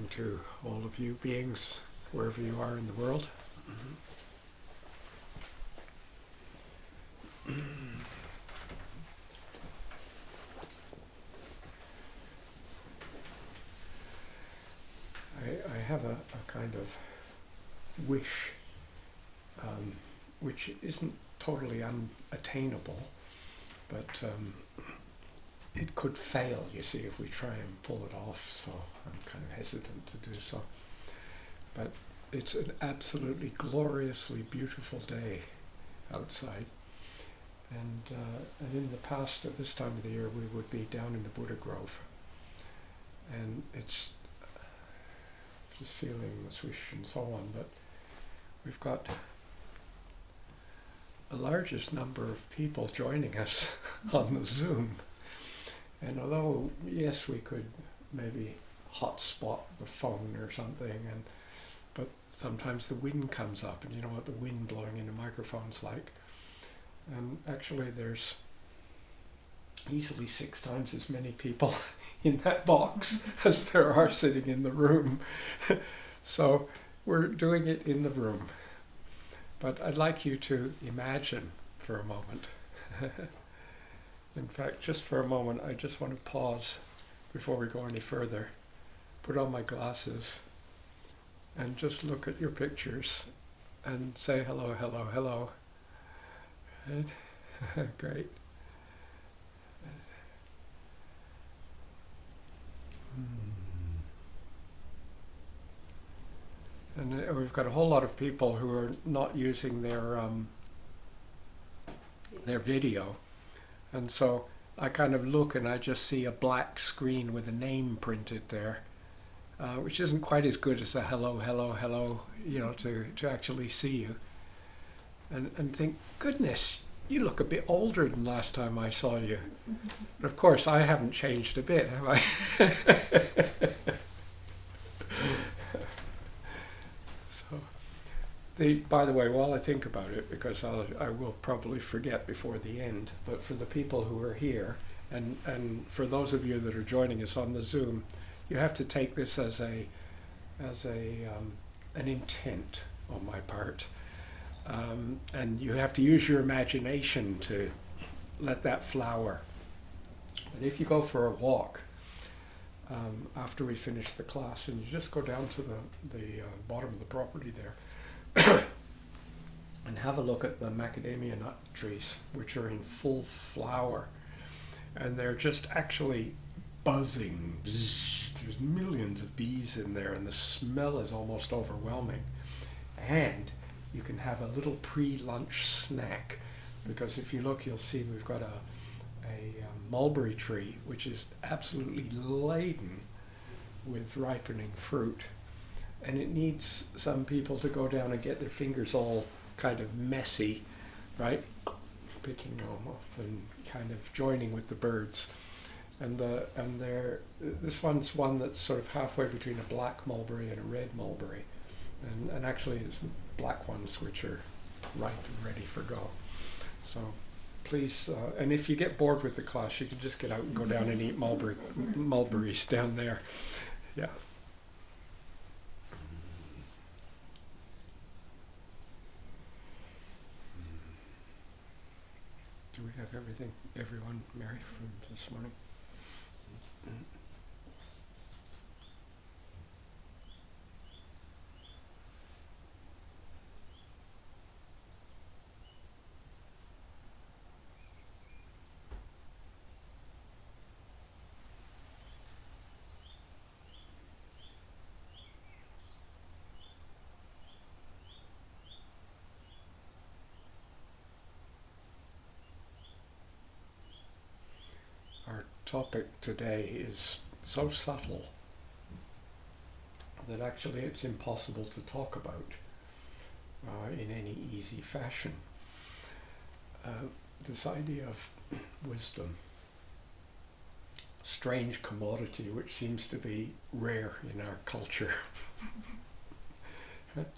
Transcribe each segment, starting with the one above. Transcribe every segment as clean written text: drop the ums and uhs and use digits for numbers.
evening to all of you beings, wherever you are in the world. I have a kind of wish, which isn't totally unattainable, but it could fail, you see, if we try and pull it off, so I'm kind of hesitant to do so. But it's an absolutely gloriously beautiful day outside. And in the past, at this time of the year, we would be down in the Buddha Grove. And it's just feeling the swish and so on, but we've got the largest number of people joining us on the Zoom. And although, yes, we could maybe hotspot the phone or something, but sometimes the wind comes up, and you know what the wind blowing into microphones like. And actually there's easily 6 times as many people in that box as there are sitting in the room. So we're doing it in the room. But I'd like you to imagine for a moment. In fact, just for a moment, I just want to pause before we go any further, put on my glasses, and just look at your pictures and say hello, hello, hello. Right? Great. And we've got a whole lot of people who are not using their video. And so I kind of look and I just see a black screen with a name printed there, which isn't quite as good as a hello, hello, hello, you know, to actually see you. And think, goodness, you look a bit older than last time I saw you. But of course, I haven't changed a bit, have I? By the way, while I think about it, because I will probably forget before the end, but for the people who are here, and for those of you that are joining us on the Zoom, you have to take this as an intent on my part, and you have to use your imagination to let that flower. And if you go for a walk after we finish the class, and you just go down to the bottom of the property there, and have a look at the macadamia nut trees, which are in full flower, and they're just actually buzzing. There's millions of bees in there, and the smell is almost overwhelming. And you can have a little pre-lunch snack, because if you look, you'll see we've got a mulberry tree which is absolutely laden with ripening fruit. And it needs some people to go down and get their fingers all kind of messy, right? Picking them off and kind of joining with the birds. And this one's one that's sort of halfway between a black mulberry and a red mulberry. And actually it's the black ones which are ripe and ready for go. So please, and if you get bored with the class, you can just get out and go down and eat mulberries down there. Yeah. Do we have everyone, Mary, from this morning? Topic today is so subtle that actually it's impossible to talk about in any easy fashion. This idea of wisdom, strange commodity which seems to be rare in our culture.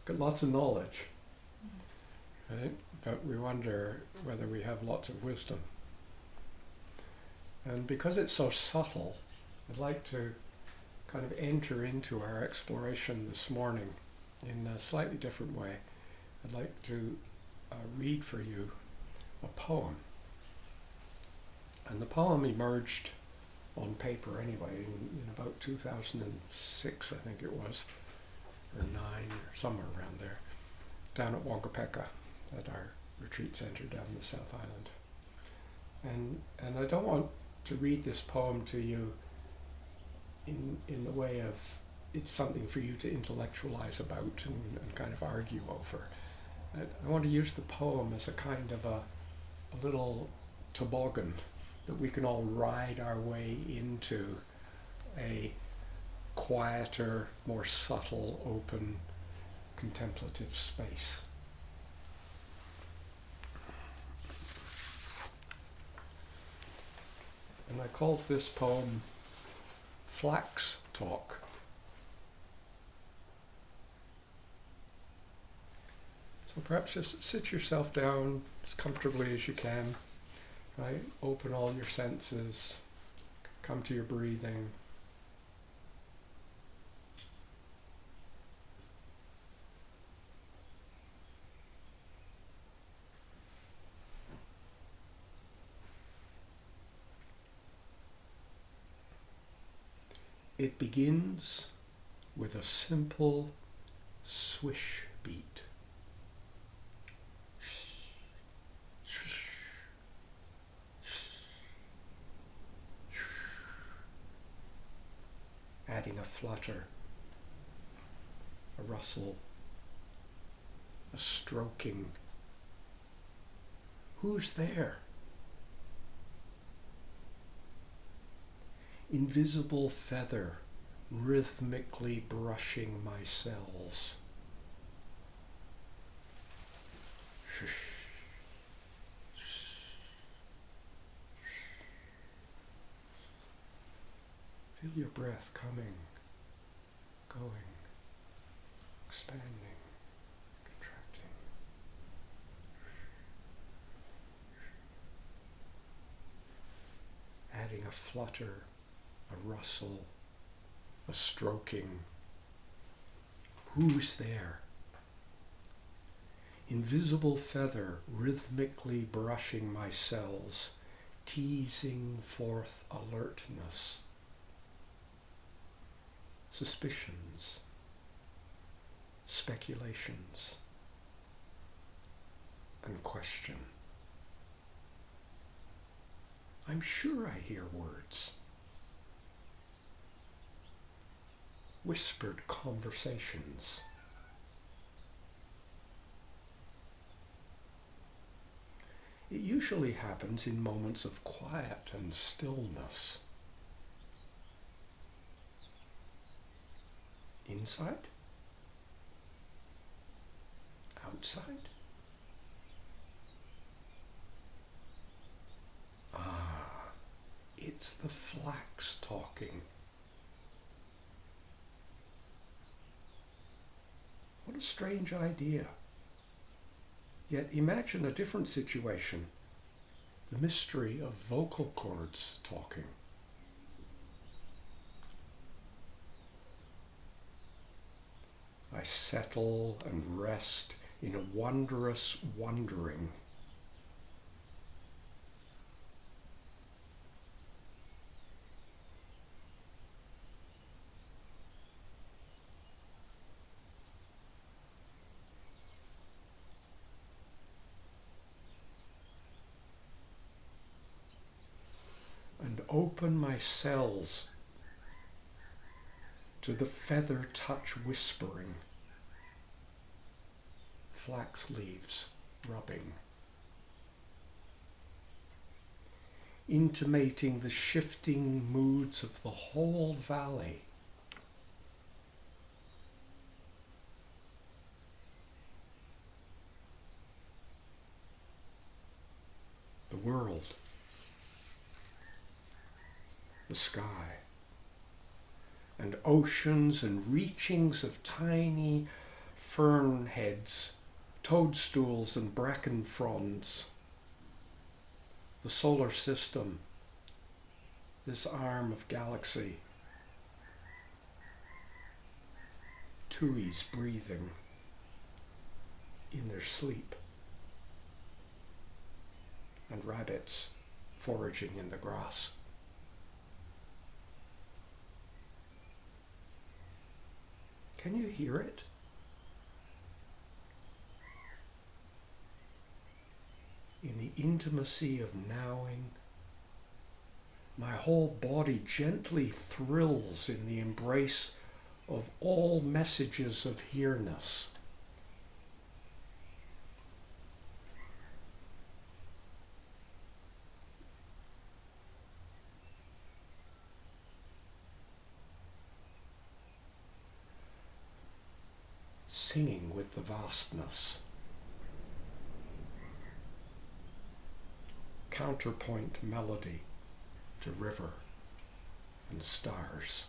Got lots of knowledge, right? But we wonder whether we have lots of wisdom. And because it's so subtle, I'd like to kind of enter into our exploration this morning in a slightly different way, I'd like to read for you a poem. And the poem emerged on paper anyway in about 2006, I think it was, or 9, or somewhere around there, down at Wangapeka at our retreat center down the South Island. And I don't want to read this poem to you in the way of it's something for you to intellectualize about and kind of argue over. I want to use the poem as a kind of a little toboggan that we can all ride our way into a quieter, more subtle, open, contemplative space. And I called this poem Flax Talk. So perhaps just sit yourself down as comfortably as you can, right? Open all your senses, come to your breathing. It begins with a simple swish beat. Adding a flutter, a rustle, a stroking. Who's there? Invisible feather rhythmically brushing my cells. Feel your breath coming, going, expanding, contracting. Adding a flutter, a rustle, a stroking. Who's there? Invisible feather rhythmically brushing my cells, teasing forth alertness, suspicions, speculations, and question. I'm sure I hear words. Whispered conversations. It usually happens in moments of quiet and stillness. Inside? Outside? It's the flax talking. What a strange idea. Yet imagine a different situation, the mystery of vocal cords talking. I settle and rest in a wondrous wondering. And open my cells to the feather touch whispering, flax leaves rubbing, intimating the shifting moods of the whole valley. The world, the sky, and oceans and reachings of tiny fern heads, toadstools and bracken fronds. The solar system, this arm of galaxy, tuis breathing in their sleep, and rabbits foraging in the grass. Can you hear it? In the intimacy of nowing, my whole body gently thrills in the embrace of all messages of here-ness. Singing with the vastness. Counterpoint melody to river and stars.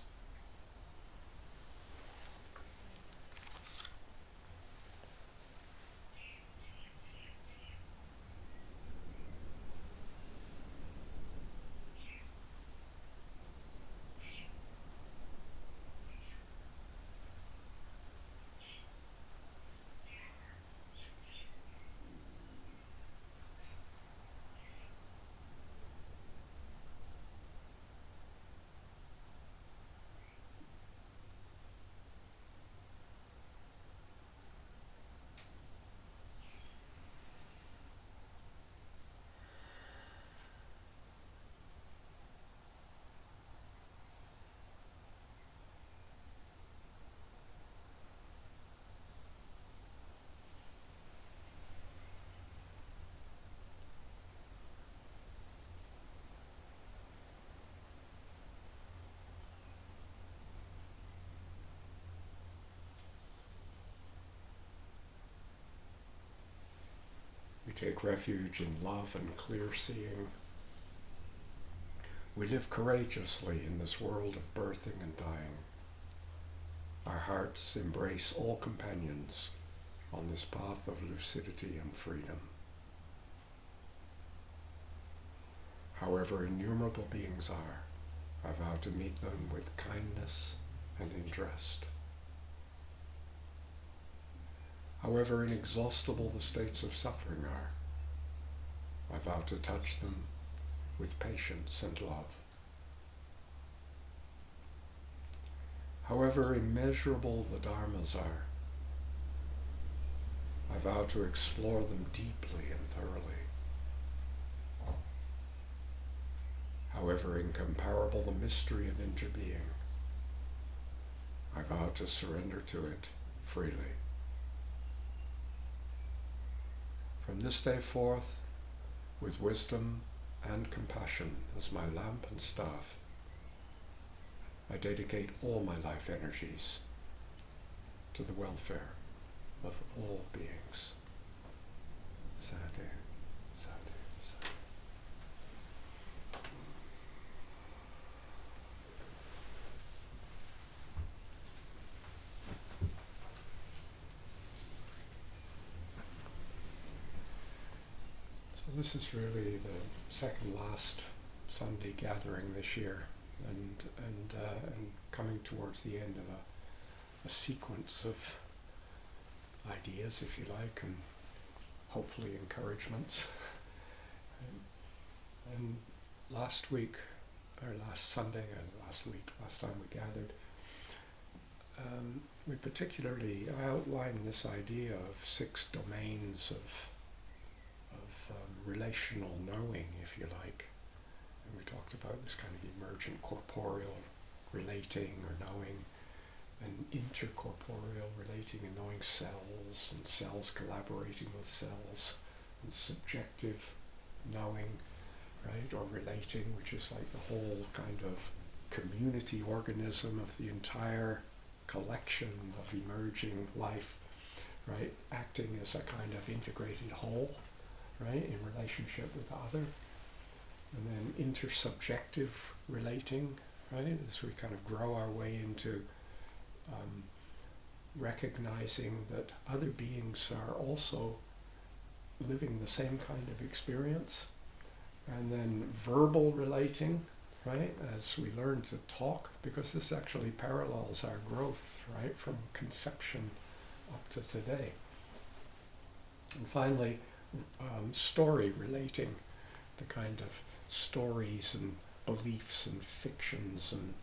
We take refuge in love and clear seeing. We live courageously in this world of birthing and dying. Our hearts embrace all companions on this path of lucidity and freedom. However innumerable beings are, I vow to meet them with kindness and interest. However inexhaustible the states of suffering are, I vow to touch them with patience and love. However immeasurable the dharmas are, I vow to explore them deeply and thoroughly. However incomparable the mystery of interbeing, I vow to surrender to it freely. From this day forth, with wisdom and compassion as my lamp and staff, I dedicate all my life energies to the welfare of all beings. Sadhu, sadhu, sadhu. So this is really the second last Sunday gathering this year, and coming towards the end of a sequence of ideas, if you like, and hopefully encouragements. And last time we gathered, we particularly outlined this idea of 6 domains of relational knowing, if you like. And we talked about this kind of emergent corporeal relating or knowing, and intercorporeal relating and knowing cells, and cells collaborating with cells, and subjective knowing, right, or relating, which is like the whole kind of community organism of the entire collection of emerging life, right, acting as a kind of integrated whole, right, in relationship with other. And then intersubjective relating, right, as we kind of grow our way into recognizing that other beings are also living the same kind of experience. And then verbal relating, right? As we learn to talk, because this actually parallels our growth, right, from conception up to today. And finally, story relating, the kind of stories and beliefs and fictions and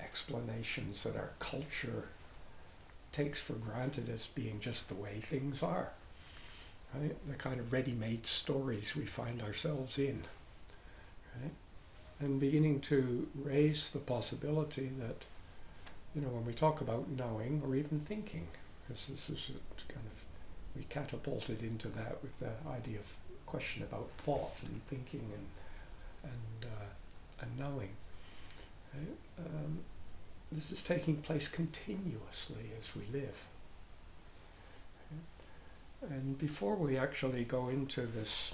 explanations that our culture takes for granted as being just the way things are, right? The kind of ready-made stories we find ourselves in, right? And beginning to raise the possibility that, when we talk about knowing or even thinking, because this is kind of, we catapulted into that with the idea of question about thought and thinking and knowing. Right? This is taking place continuously as we live. Okay? And before we actually go into this,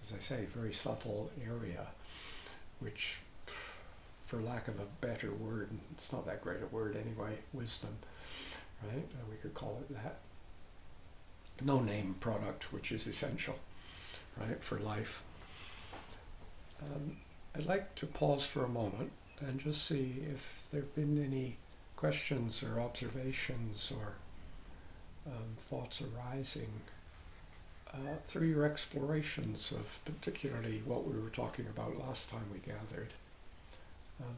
as I say, very subtle area, which, for lack of a better word, it's not that great a word anyway, wisdom, right? We could call it that. No-name product, which is essential, right, for life. I'd like to pause for a moment and just see if there have been any questions or observations or thoughts arising through your explorations of particularly what we were talking about last time we gathered,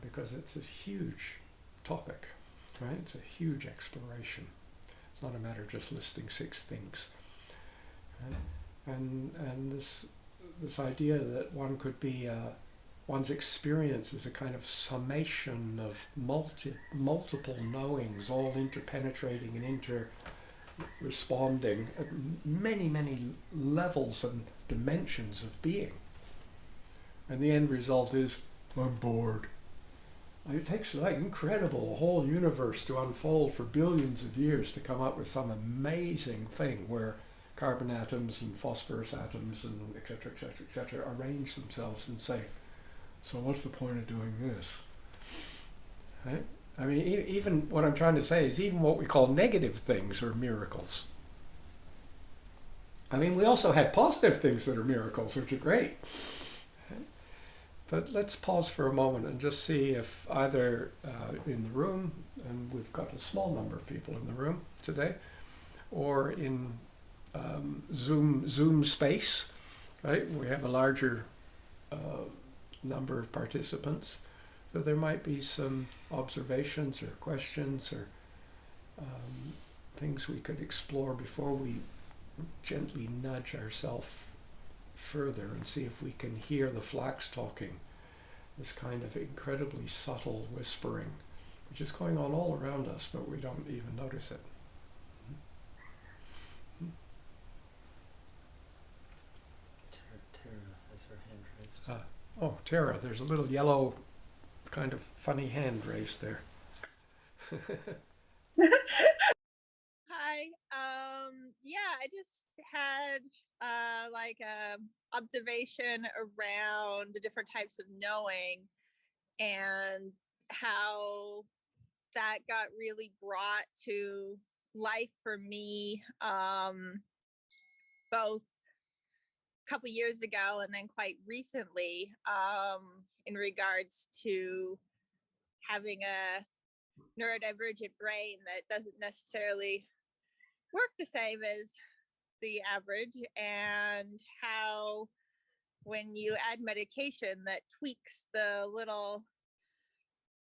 because it's a huge topic, right? It's a huge exploration. It's not a matter of just listing 6 things. Right? And this idea that one could be one's experience is a kind of summation of multiple knowings, all interpenetrating and inter-responding at many, many levels and dimensions of being. And the end result is, I'm bored. It takes incredible, a whole universe to unfold for billions of years to come up with some amazing thing where carbon atoms and phosphorus atoms and et cetera, arrange themselves and say, so what's the point of doing this? Right? I mean, even what I'm trying to say is even what we call negative things are miracles. I mean, we also have positive things that are miracles, which are great. Right? But let's pause for a moment and just see if either in the room, and we've got a small number of people in the room today, or in Zoom space, right? We have a larger number of participants, so there might be some observations or questions or things we could explore before we gently nudge ourselves further and see if we can hear the flax talking, this kind of incredibly subtle whispering, which is going on all around us, but we don't even notice it. Tara has her hand raised. Oh, Tara, there's a little yellow kind of funny hand raised there. Hi. Yeah, I just had like a observation around the different types of knowing and how that got really brought to life for me, both a couple years ago and then quite recently, in regards to having a neurodivergent brain that doesn't necessarily work the same as the average, and how when you add medication that tweaks the little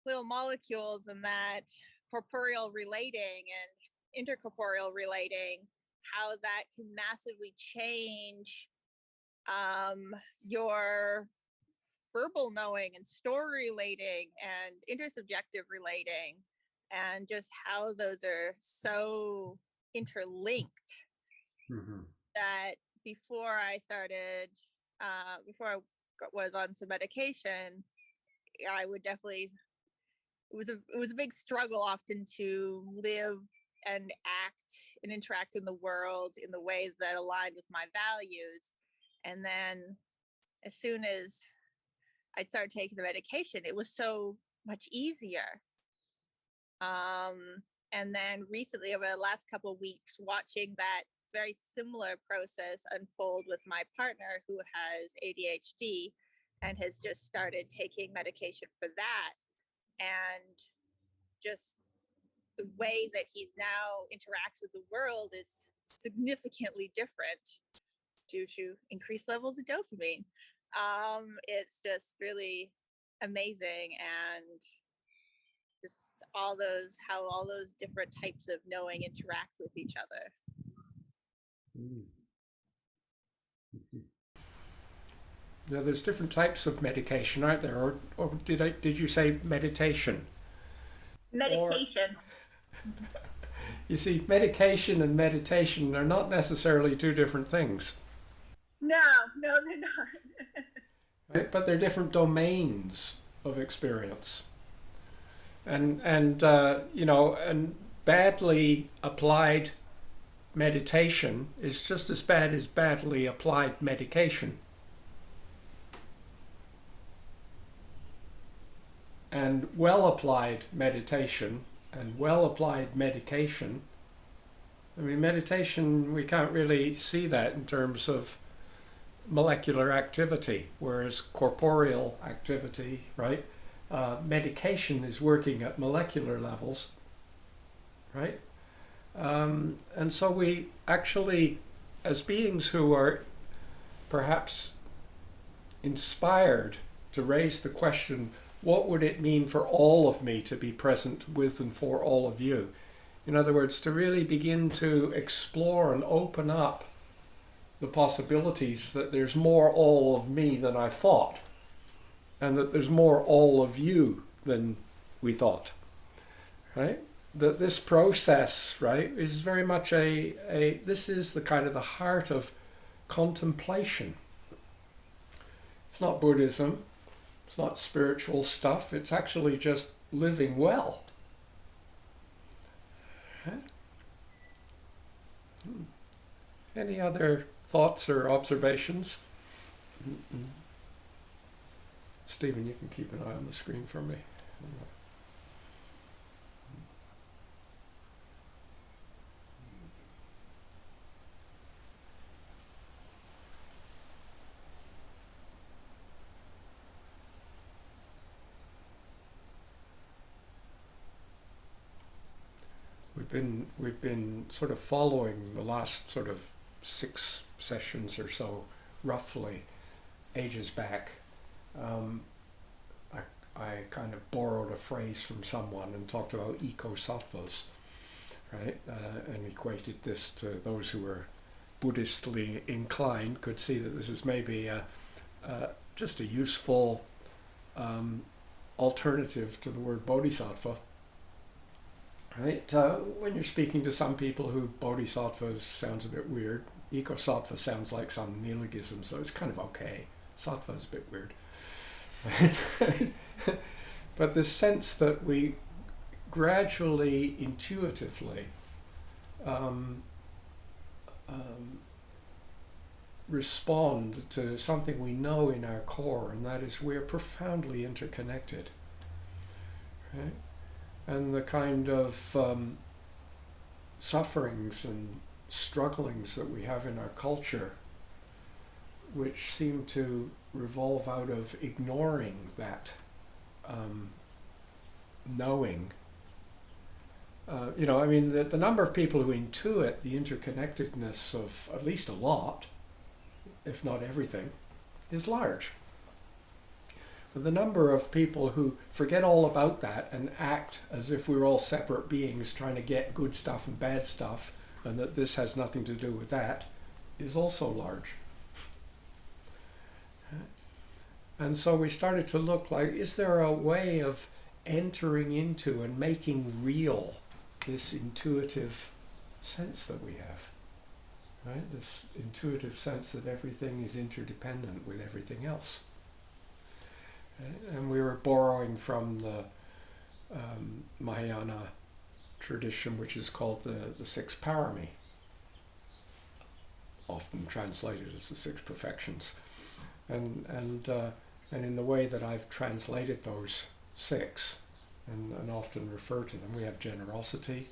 molecules and that corporeal relating and intercorporeal relating, how that can massively change your verbal knowing and story relating and intersubjective relating, and just how those are so interlinked. Mm-hmm. That before I was on some medication, I would definitely, it was a big struggle often to live and act and interact in the world in the way that aligned with my values. And then as soon as I started taking the medication, it was so much easier. And then recently, over the last couple of weeks, watching that very similar process unfold with my partner who has ADHD and has just started taking medication for that. And just the way that he's now interacts with the world is significantly different due to increased levels of dopamine. It's just really amazing, and just how all those different types of knowing interact with each other. Now, there's different types of medication, aren't there? Or did you say meditation? Meditation. You see, medication and meditation are not necessarily two different things. No, they're not. Right? But they're different domains of experience. And badly applied meditation is just as bad as badly applied medication. And well-applied meditation and well-applied medication, I mean, meditation, we can't really see that in terms of molecular activity, whereas corporeal activity, right? Medication is working at molecular levels, right? And so we actually, as beings who are perhaps inspired to raise the question, what would it mean for all of me to be present with and for all of you? In other words, to really begin to explore and open up the possibilities that there's more all of me than I thought, and that there's more all of you than we thought, right? That this process, right, is very much this is the kind of the heart of contemplation. It's not Buddhism. It's not spiritual stuff. It's actually just living well. Any other thoughts or observations? Stephen, you can keep an eye on the screen for me. We've been sort of following the last sort of 6 sessions or so, roughly, ages back. I kind of borrowed a phrase from someone and talked about eco-sattvas, right? And equated this to those who were Buddhistly inclined could see that this is maybe just a useful alternative to the word bodhisattva. Right? When you're speaking to some people who bodhisattva sounds a bit weird, eco-sattva sounds like some neologism, so it's kind of okay. Sattva is a bit weird. But the sense that we gradually, intuitively respond to something we know in our core, and that is we're profoundly interconnected. Right? And the kind of sufferings and strugglings that we have in our culture, which seem to revolve out of ignoring that knowing. The number of people who intuit the interconnectedness of at least a lot, if not everything, is large. But the number of people who forget all about that and act as if we're all separate beings trying to get good stuff and bad stuff, and that this has nothing to do with that, is also large. And so we started to look like, is there a way of entering into and making real this intuitive sense that we have? Right? This intuitive sense that everything is interdependent with everything else. And we were borrowing from the Mahayana tradition, which is called the 6 Parami, often translated as the 6 perfections. And in the way that I've translated those 6, and often refer to them, we have generosity,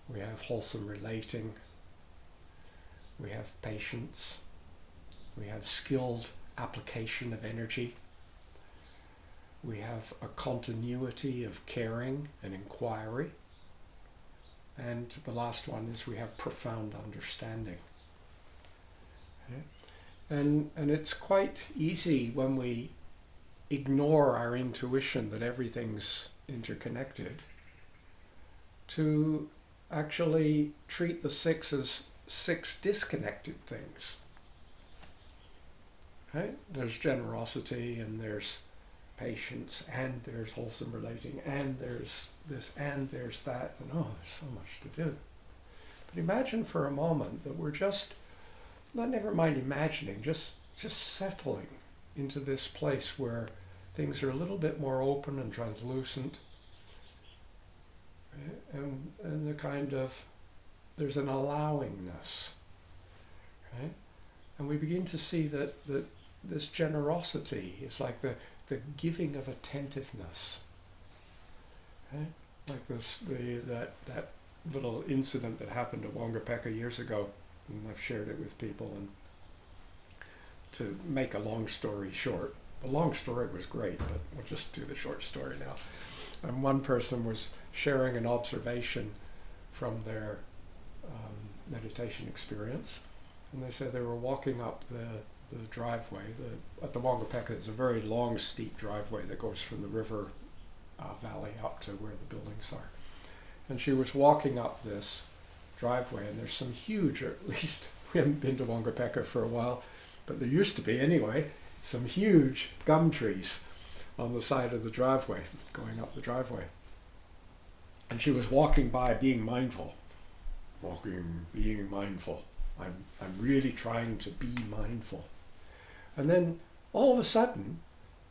we have wholesome relating, we have patience, we have skilled application of energy, we have a continuity of caring and inquiry, and the last one is we have profound understanding. Okay? And it's quite easy when we ignore our intuition that everything's interconnected to actually treat the six as six disconnected things. Right? There's generosity, and there's patience, and there's wholesome relating, and there's this, and there's that, and oh, there's so much to do. But imagine for a moment that we're just, never mind imagining, just settling into this place where things are a little bit more open and translucent, right? And the kind of, there's an allowingness, right? And we begin to see that this generosity is like the giving of attentiveness, right? Like that little incident that happened at Wangapeka years ago, and I've shared it with people. And to make a long story short, the long story was great, but we'll just do the short story now. And one person was sharing an observation from their meditation experience, and they said they were walking up the driveway. At the Wangapeka, it's a very long, steep driveway that goes from the river valley up to where the buildings are. And she was walking up this driveway, and there's some huge, or at least we haven't been to Wangapeka for a while, but there used to be anyway, some huge gum trees on the side of the driveway, going up the driveway. And she was walking by, being mindful. Being mindful. I'm really trying to be mindful. And then all of a sudden,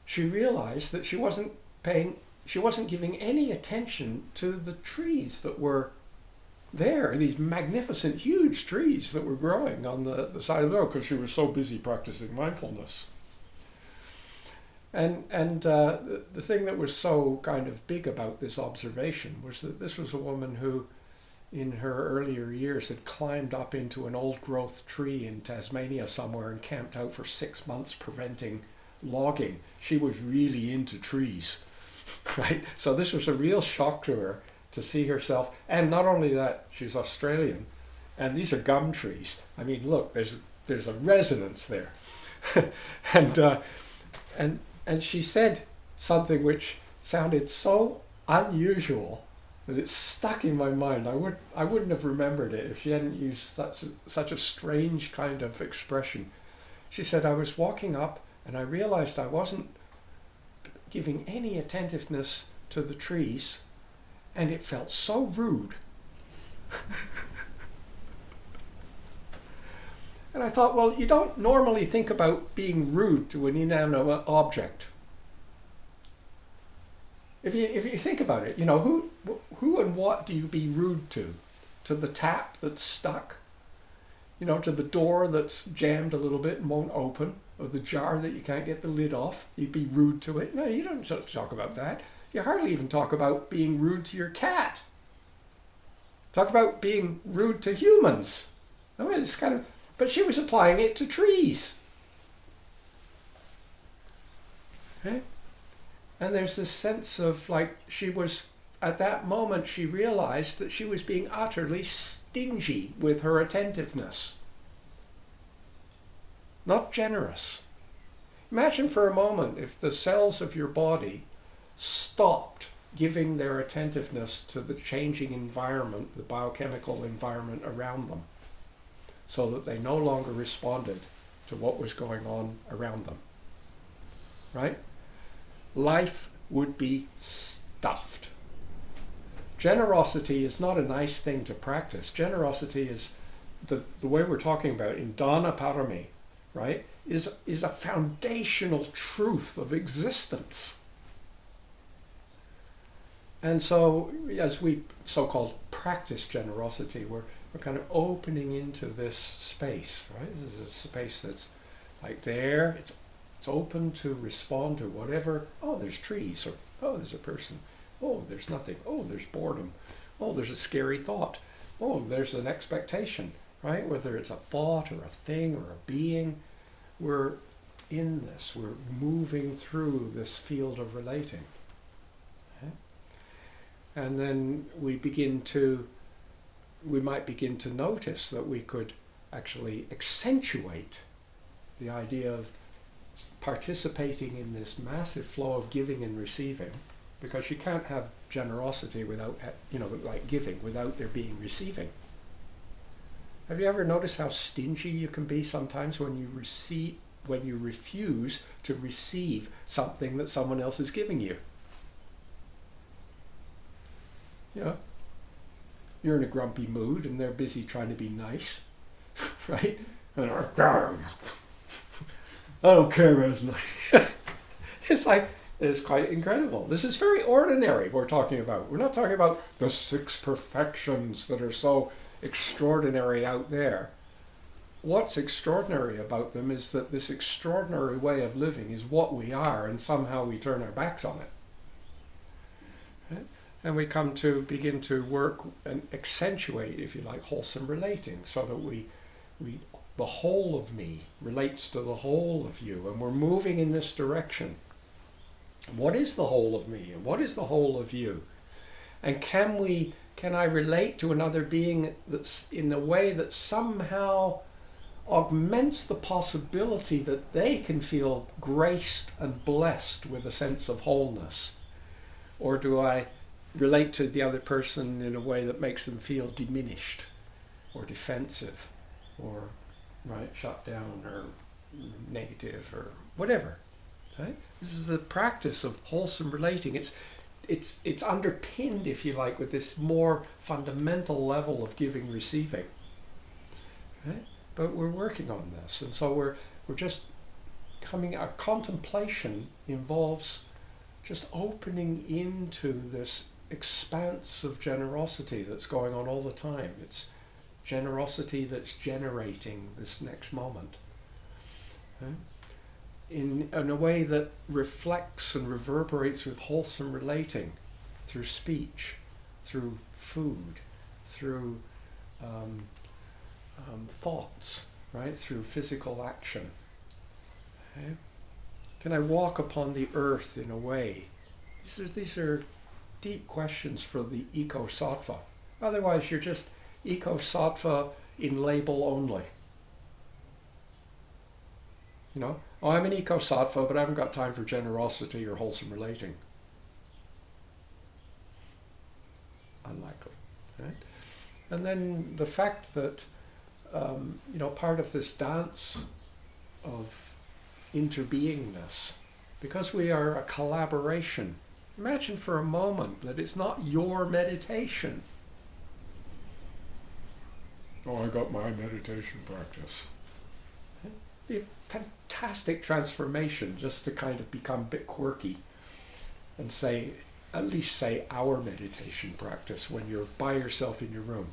she realized that she wasn't giving any attention to the trees that were there, these magnificent, huge trees that were growing on the side of the road, because she was so busy practicing mindfulness. And the thing that was so kind of big about this observation was that this was a woman who, in her earlier years, had climbed up into an old-growth tree in Tasmania somewhere and camped out for 6 months preventing logging. She was really into trees, right? So this was a real shock to her to see herself. And not only that, she's Australian, and these are gum trees. I mean, look, there's a resonance there. and she said something which sounded so unusual that it's stuck in my mind. I wouldn't have remembered it if she hadn't used such a strange kind of expression. She said, I was walking up and I realized I wasn't giving any attentiveness to the trees, and it felt so rude. And I thought, well, you don't normally think about being rude to an inanimate object. If you think about it, you know, who and what do you be rude to? To the tap that's stuck? You know, to the door that's jammed a little bit and won't open? Or the jar that you can't get the lid off? You'd be rude to it? No, you don't talk about that. You hardly even talk about being rude to your cat. Talk about being rude to humans. I mean, it's kind of, but she was applying it to trees. Okay? And there's this sense of like she was, at that moment she realized that she was being utterly stingy with her attentiveness. Not generous. Imagine for a moment if the cells of your body stopped giving their attentiveness to the changing environment, the biochemical environment around them, so that they no longer responded to what was going on around them. Right? Life would be stuffed. Generosity is not a nice thing to practice. Generosity is, the way we're talking about in Dana Parami, right, is a foundational truth of existence. And so, as we so-called practice generosity, we're kind of opening into this space, right? This is a space that's like there, it's open to respond to whatever. Oh, there's trees, or oh, there's a person. Oh, there's nothing. Oh, there's boredom. Oh, there's a scary thought. Oh, there's an expectation. right? Whether it's a thought or a thing or a being, we're in this, we're moving through this field of relating. Okay? And then we might begin to notice that we could actually accentuate the idea of participating in this massive flow of giving and receiving, because you can't have generosity without, like giving, without there being receiving. Have you ever noticed how stingy you can be sometimes when you refuse to receive something that someone else is giving you? Yeah. You're in a grumpy mood and they're busy trying to be nice, right? And I don't care, isn't it? It's quite incredible. This is very ordinary we're talking about. We're not talking about the 6 perfections that are so extraordinary out there. What's extraordinary about them is that this extraordinary way of living is what we are, and somehow we turn our backs on it. Okay? And we come to begin to work and accentuate, if you like, wholesome relating, so that the whole of me relates to the whole of you, and we're moving in this direction. What is the whole of me, and what is the whole of you? And can I relate to another being that's in a way that somehow augments the possibility that they can feel graced and blessed with a sense of wholeness? Or do I relate to the other person in a way that makes them feel diminished or defensive or shut down or negative or whatever? Right? This is the practice of wholesome relating. It's underpinned, if you like, with this more fundamental level of giving, receiving. Right? But we're working on this, and so we're just coming. Our contemplation involves just opening into this expanse of generosity that's going on all the time. It's generosity that's generating this next moment. Right? In a way that reflects and reverberates with wholesome relating through speech, through food, through thoughts, right? Through physical action. Okay? Can I walk upon the earth in a way? These are deep questions for the Eco-sattva. Otherwise, you're just Eco-sattva in label only. I'm an Eco-sattva, but I haven't got time for generosity or wholesome relating. Unlikely, right? And then the fact that, part of this dance of interbeingness, because we are a collaboration. Imagine for a moment that it's not your meditation. Oh, I got my meditation practice. Be a fantastic transformation just to kind of become a bit quirky and at least say our meditation practice when you're by yourself in your room.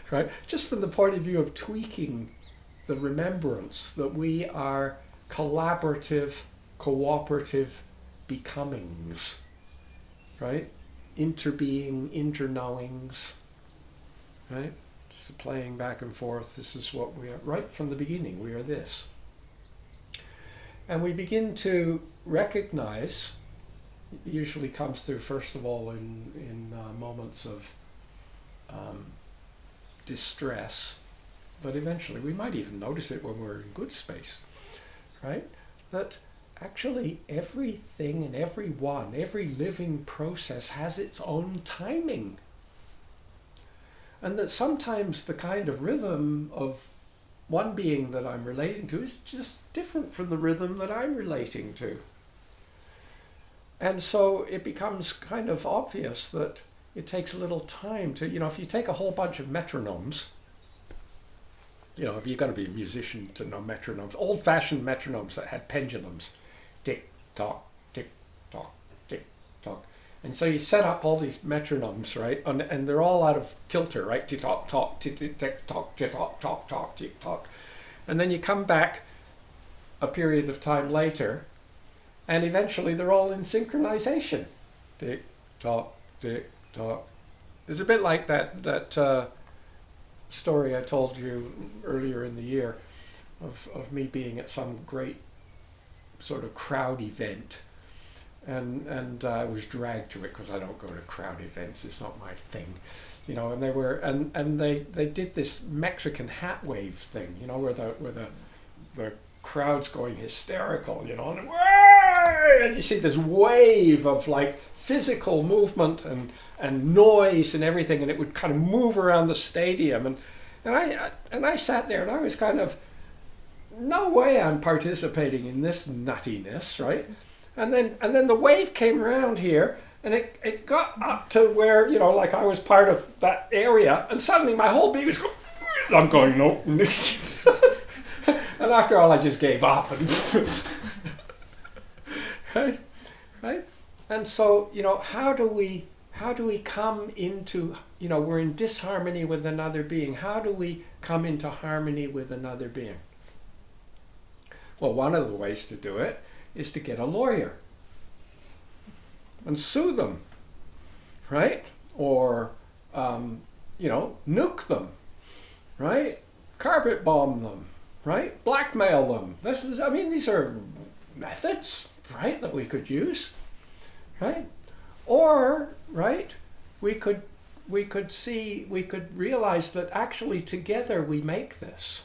Right? Just from the point of view of tweaking the remembrance that we are collaborative, cooperative becomings. Right? Interbeing, interknowings. Right? Just playing back and forth. This is what we are. Right from the beginning, we are this. And we begin to recognize, it usually comes through first of all in moments of distress, but eventually we might even notice it when we're in good space, right? That actually everything and every living process has its own timing. And that sometimes the kind of rhythm of one being that I'm relating to is just different from the rhythm that I'm relating to. And so it becomes kind of obvious that it takes a little time to, if you take a whole bunch of metronomes, if you're going to be a musician to know metronomes, old-fashioned metronomes that had pendulums, tick, tock, tick, tock, tick, tock. And so you set up all these metronomes, right? And they're all out of kilter, right? Tick tock tock, tick tick tick tock, tick tock tock tock, tick tock. And then you come back a period of time later, and eventually they're all in synchronization. Tick tock, tick tock. It's a bit like that story I told you earlier in the year of me being at some great sort of crowd event, and I was dragged to it because I don't go to crowd events. It's not my thing, you know. And they did this Mexican hat wave thing, you know, where the crowd's going hysterical, you know, and you see this wave of like physical movement and noise and everything, and it would kind of move around the stadium, and I sat there and I was kind of, no way I'm participating in this nuttiness, right? And then the wave came around here, and it got up to where, you know, like I was part of that area, and suddenly my whole being was going, I'm going, no. And after all, I just gave up. Right? And so, you know, how do we come into, you know, we're in disharmony with another being. How do we come into harmony with another being? Well, one of the ways to do it is to get a lawyer and sue them, right? Or, you know, nuke them, right? Carpet bomb them, right? Blackmail them. These are methods, right, that we could use, right? Or, right, we could realize that actually together we make this.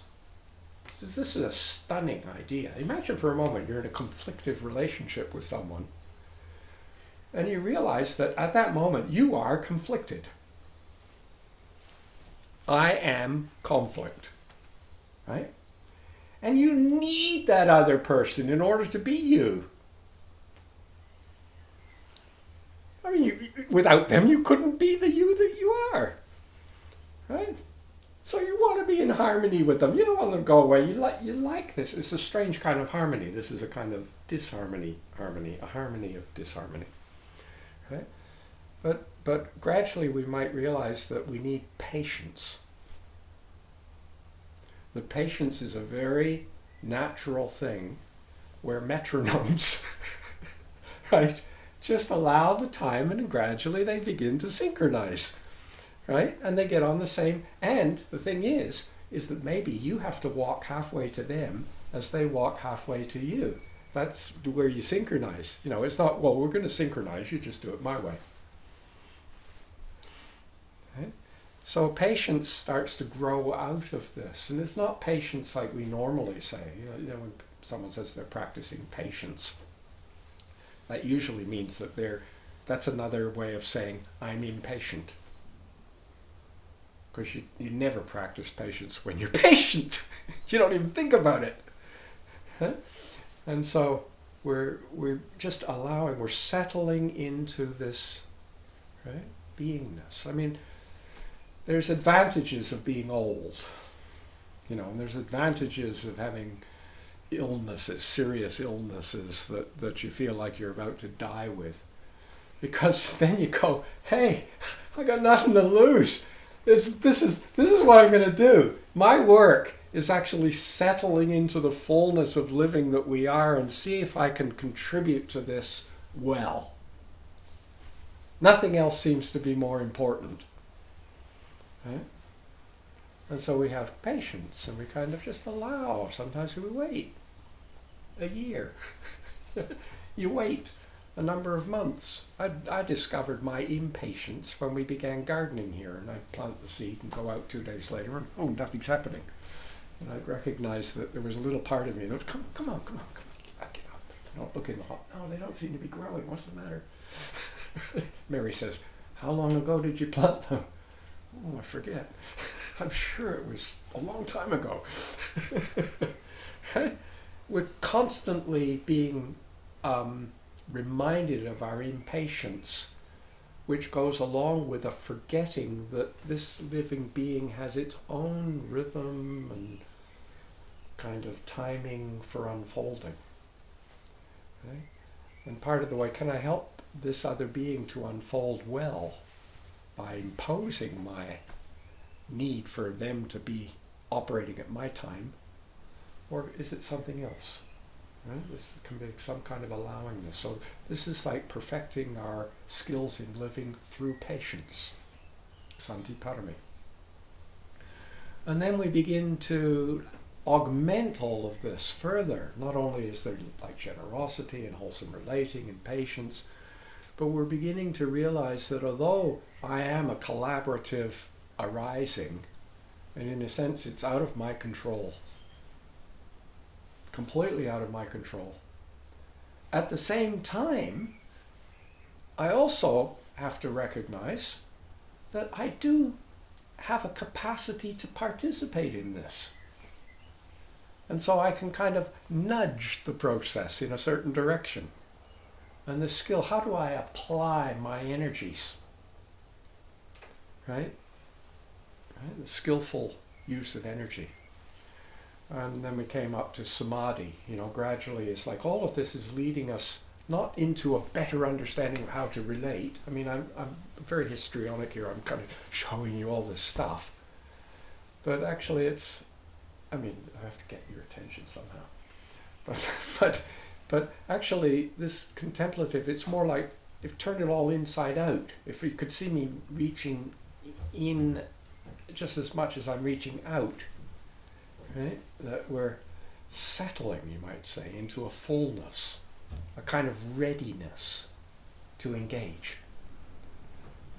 This is a stunning idea. Imagine for a moment you're in a conflictive relationship with someone, and you realize that at that moment you are conflicted. I am conflict, right? And you need that other person in order to be you. I mean, without them you couldn't be the you that you are, right? So you want to be in harmony with them. You don't want them to go away. You like this. It's a strange kind of harmony. This is a kind of disharmony, a harmony of disharmony, right? But gradually we might realize that we need patience. The patience is a very natural thing where metronomes, right, just allow the time, and gradually they begin to synchronize. Right? And they get on the same, and the thing is that maybe you have to walk halfway to them as they walk halfway to you. That's where you synchronize. You know, it's not, well, we're going to synchronize, you just do it my way. Right? So patience starts to grow out of this, and it's not patience like we normally say. You know, when someone says they're practicing patience, that usually means that that's another way of saying, I'm impatient. Because you never practice patience when you're patient. You don't even think about it. Huh? And so we're just we're settling into this, right, beingness. I mean, there's advantages of being old, you know, and there's advantages of having illnesses, serious illnesses that you feel like you're about to die with. Because then you go, hey, I got nothing to lose. This is what I'm going to do. My work is actually settling into the fullness of living that we are, and see if I can contribute to this well. Nothing else seems to be more important. Right? And so we have patience, and we kind of just allow. Sometimes we wait a year. You wait a number of months. I discovered my impatience when we began gardening here, and I'd plant the seed and go out 2 days later and, oh, nothing's happening. And I'd recognize that there was a little part of me that would, come on, get up. Don't look in the hot. No, they don't seem to be growing. What's the matter? Mary says, how long ago did you plant them? Oh, I forget. I'm sure it was a long time ago. We're constantly being reminded of our impatience, which goes along with a forgetting that this living being has its own rhythm and kind of timing for unfolding. Okay? And part of the way, can I help this other being to unfold well by imposing my need for them to be operating at my time, or is it something else? Right? This can be some kind of allowing this. So this is like perfecting our skills in living through patience. Santi Parami. And then we begin to augment all of this further. Not only is there like generosity and wholesome relating and patience, but we're beginning to realize that although I am a collaborative arising, and in a sense it's out of my control, completely out of my control, at the same time, I also have to recognize that I do have a capacity to participate in this. And so I can kind of nudge the process in a certain direction. And the skill, how do I apply my energies? Right? The skillful use of energy. And then we came up to samadhi. Gradually it's like all of this is leading us not into a better understanding of how to relate. I mean, I'm very histrionic here. I'm kind of showing you all this stuff. But actually I have to get your attention somehow. But actually this contemplative, it's more like if turned it all inside out. If you could see me reaching in just as much as I'm reaching out, right? That we're settling, you might say, into a fullness, a kind of readiness to engage.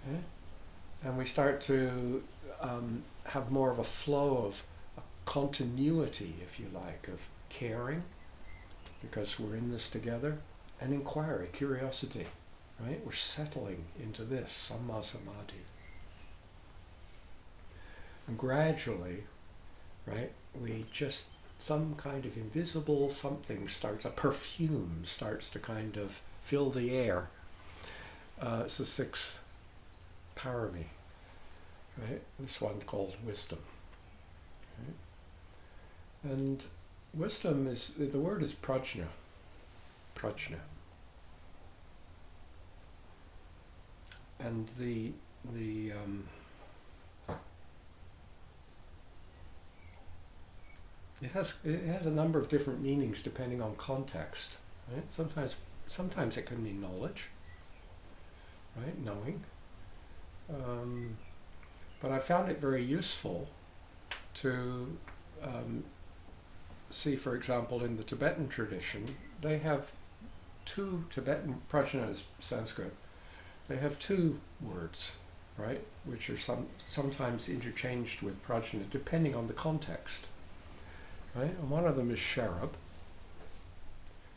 Okay? And we start to have more of a flow of a continuity, if you like, of caring, because we're in this together, and inquiry, curiosity. Right? We're settling into this, samma samadhi. And gradually, right, we just, some kind of invisible something starts, a perfume starts to kind of fill the air. It's the sixth Parami, right? This one called wisdom. Right? And wisdom is, the word is Prajna. And it has a number of different meanings depending on context. Right? Sometimes it can mean knowledge, right? Knowing. But I found it very useful to see, for example, in the Tibetan tradition, they have two Tibetan, Prajna is Sanskrit, they have two words, right, which are sometimes interchanged with Prajna depending on the context. Right? And one of them is sherab,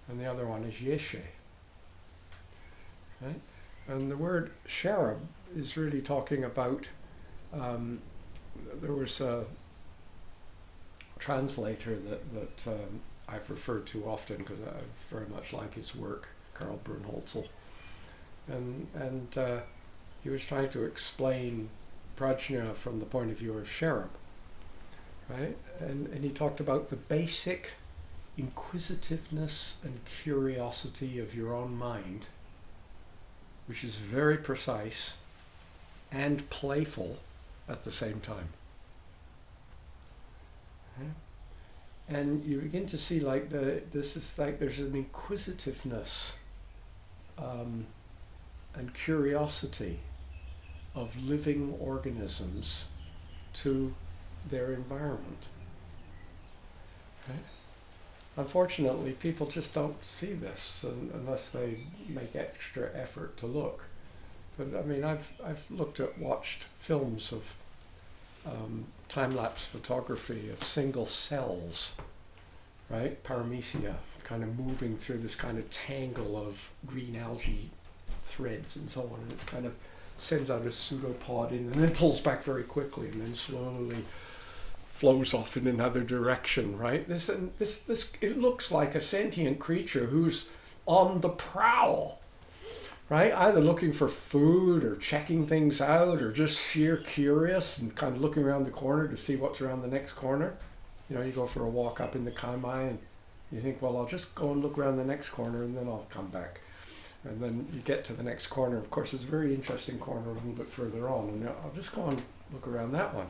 and the other one is yeshe. Right? And the word sherab is really talking about, there was a translator that I've referred to often because I very much like his work, Karl Brunholzl. And he was trying to explain prajna from the point of view of sherab. Right? And he talked about the basic inquisitiveness and curiosity of your own mind, which is very precise and playful at the same time. Okay? And you begin to see like this is like there's an inquisitiveness and curiosity of living organisms to their environment. Okay? Unfortunately, people just don't see this unless they make extra effort to look. But I mean, I've watched films of time-lapse photography of single cells, right? Paramecia, kind of moving through this kind of tangle of green algae threads and so on, and it's kind of sends out a pseudopod in and then pulls back very quickly and then slowly flows off in another direction, right? This it looks like a sentient creature who's on the prowl, right? Either looking for food or checking things out or just sheer curious and kind of looking around the corner to see what's around the next corner. You know, you go for a walk up in the Kaimai and you think, well, I'll just go and look around the next corner and then I'll come back. And then you get to the next corner. Of course, it's a very interesting corner a little bit further on, and I'll just go and look around that one.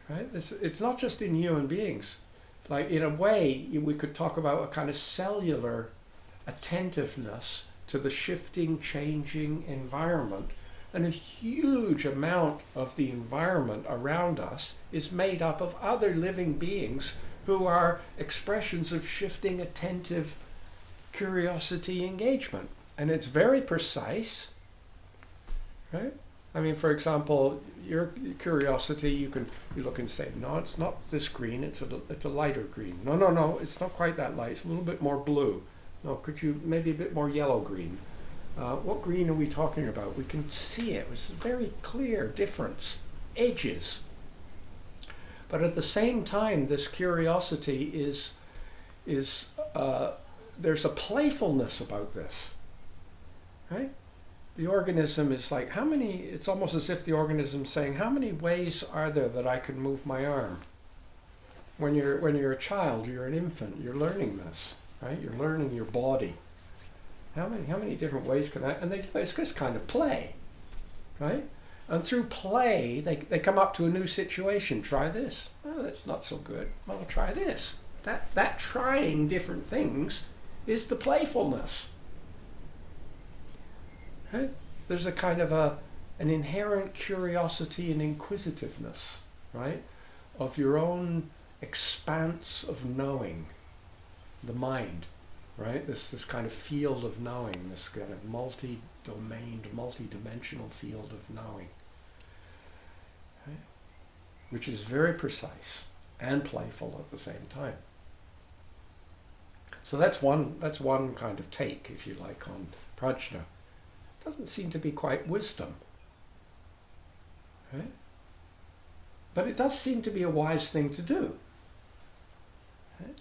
Right? It's not just in human beings. Like, in a way, we could talk about a kind of cellular attentiveness to the shifting, changing environment And a huge amount of the environment around us is made up of other living beings who are expressions of shifting, attentive curiosity engagement. And it's very precise, right? I mean, for example, your curiosity, you look and say, no, it's not this green, it's a lighter green. No, it's not quite that light, it's a little bit more blue. No, could you maybe a bit more yellow green? What green are we talking about? We can see it. It's a very clear difference, edges. But at the same time, this curiosity is there's a playfulness about this, right? The organism is like, it's almost as if the organism's saying, how many ways are there that I can move my arm? When you're a child, you're an infant, you're learning this, right? You're learning your body. How many different ways can I, and it's just kind of play, right? And through play, they come up to a new situation. Try this. Oh, that's not so good. Well, I'll try this. That trying different things is the playfulness. Right? There's a kind of an inherent curiosity and inquisitiveness, right? Of your own expanse of knowing, the mind, right? This kind of field of knowing, this kind of multi-domained, multi-dimensional field of knowing, right? Which is very precise and playful at the same time. So that's one kind of take, if you like, on prajna. Doesn't seem to be quite wisdom, right? But it does seem to be a wise thing to do. Right?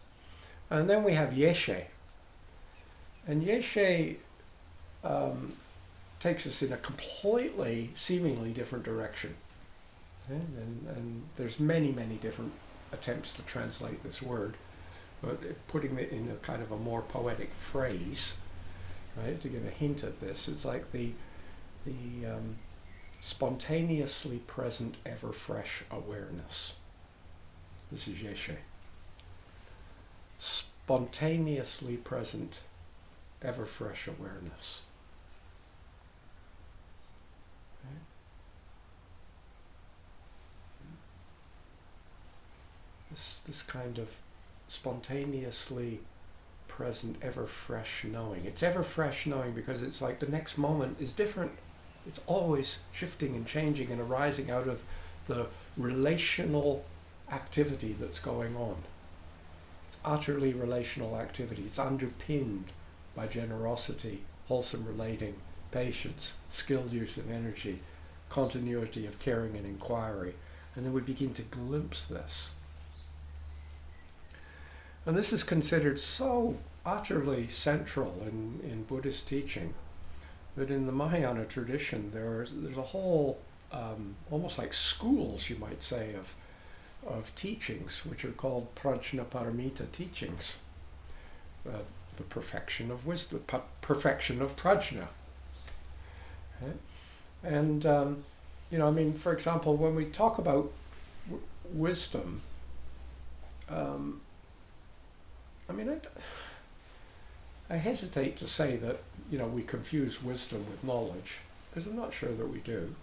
And then we have yeshe. And yeshe takes us in a completely, seemingly different direction. Okay? And there's many, many different attempts to translate this word, but putting it in a kind of a more poetic phrase, right, to give a hint at this, it's like the spontaneously present, ever fresh awareness. This is yeshe. Spontaneously present, ever fresh awareness. Okay. This kind of spontaneously present, ever fresh knowing. It's ever fresh knowing because it's like the next moment is different. It's always shifting and changing and arising out of the relational activity that's going on. It's utterly relational activity. It's underpinned by generosity, wholesome relating, patience, skilled use of energy, continuity of caring and inquiry. And then we begin to glimpse this. And this is considered so utterly central in Buddhist teaching that in the Mahayana tradition there's a whole, almost like schools, you might say, of teachings, which are called prajnaparamita teachings. The perfection of wisdom, perfection of prajna. Okay? And, I mean, for example, when we talk about wisdom, I hesitate to say that, we confuse wisdom with knowledge, because I'm not sure that we do.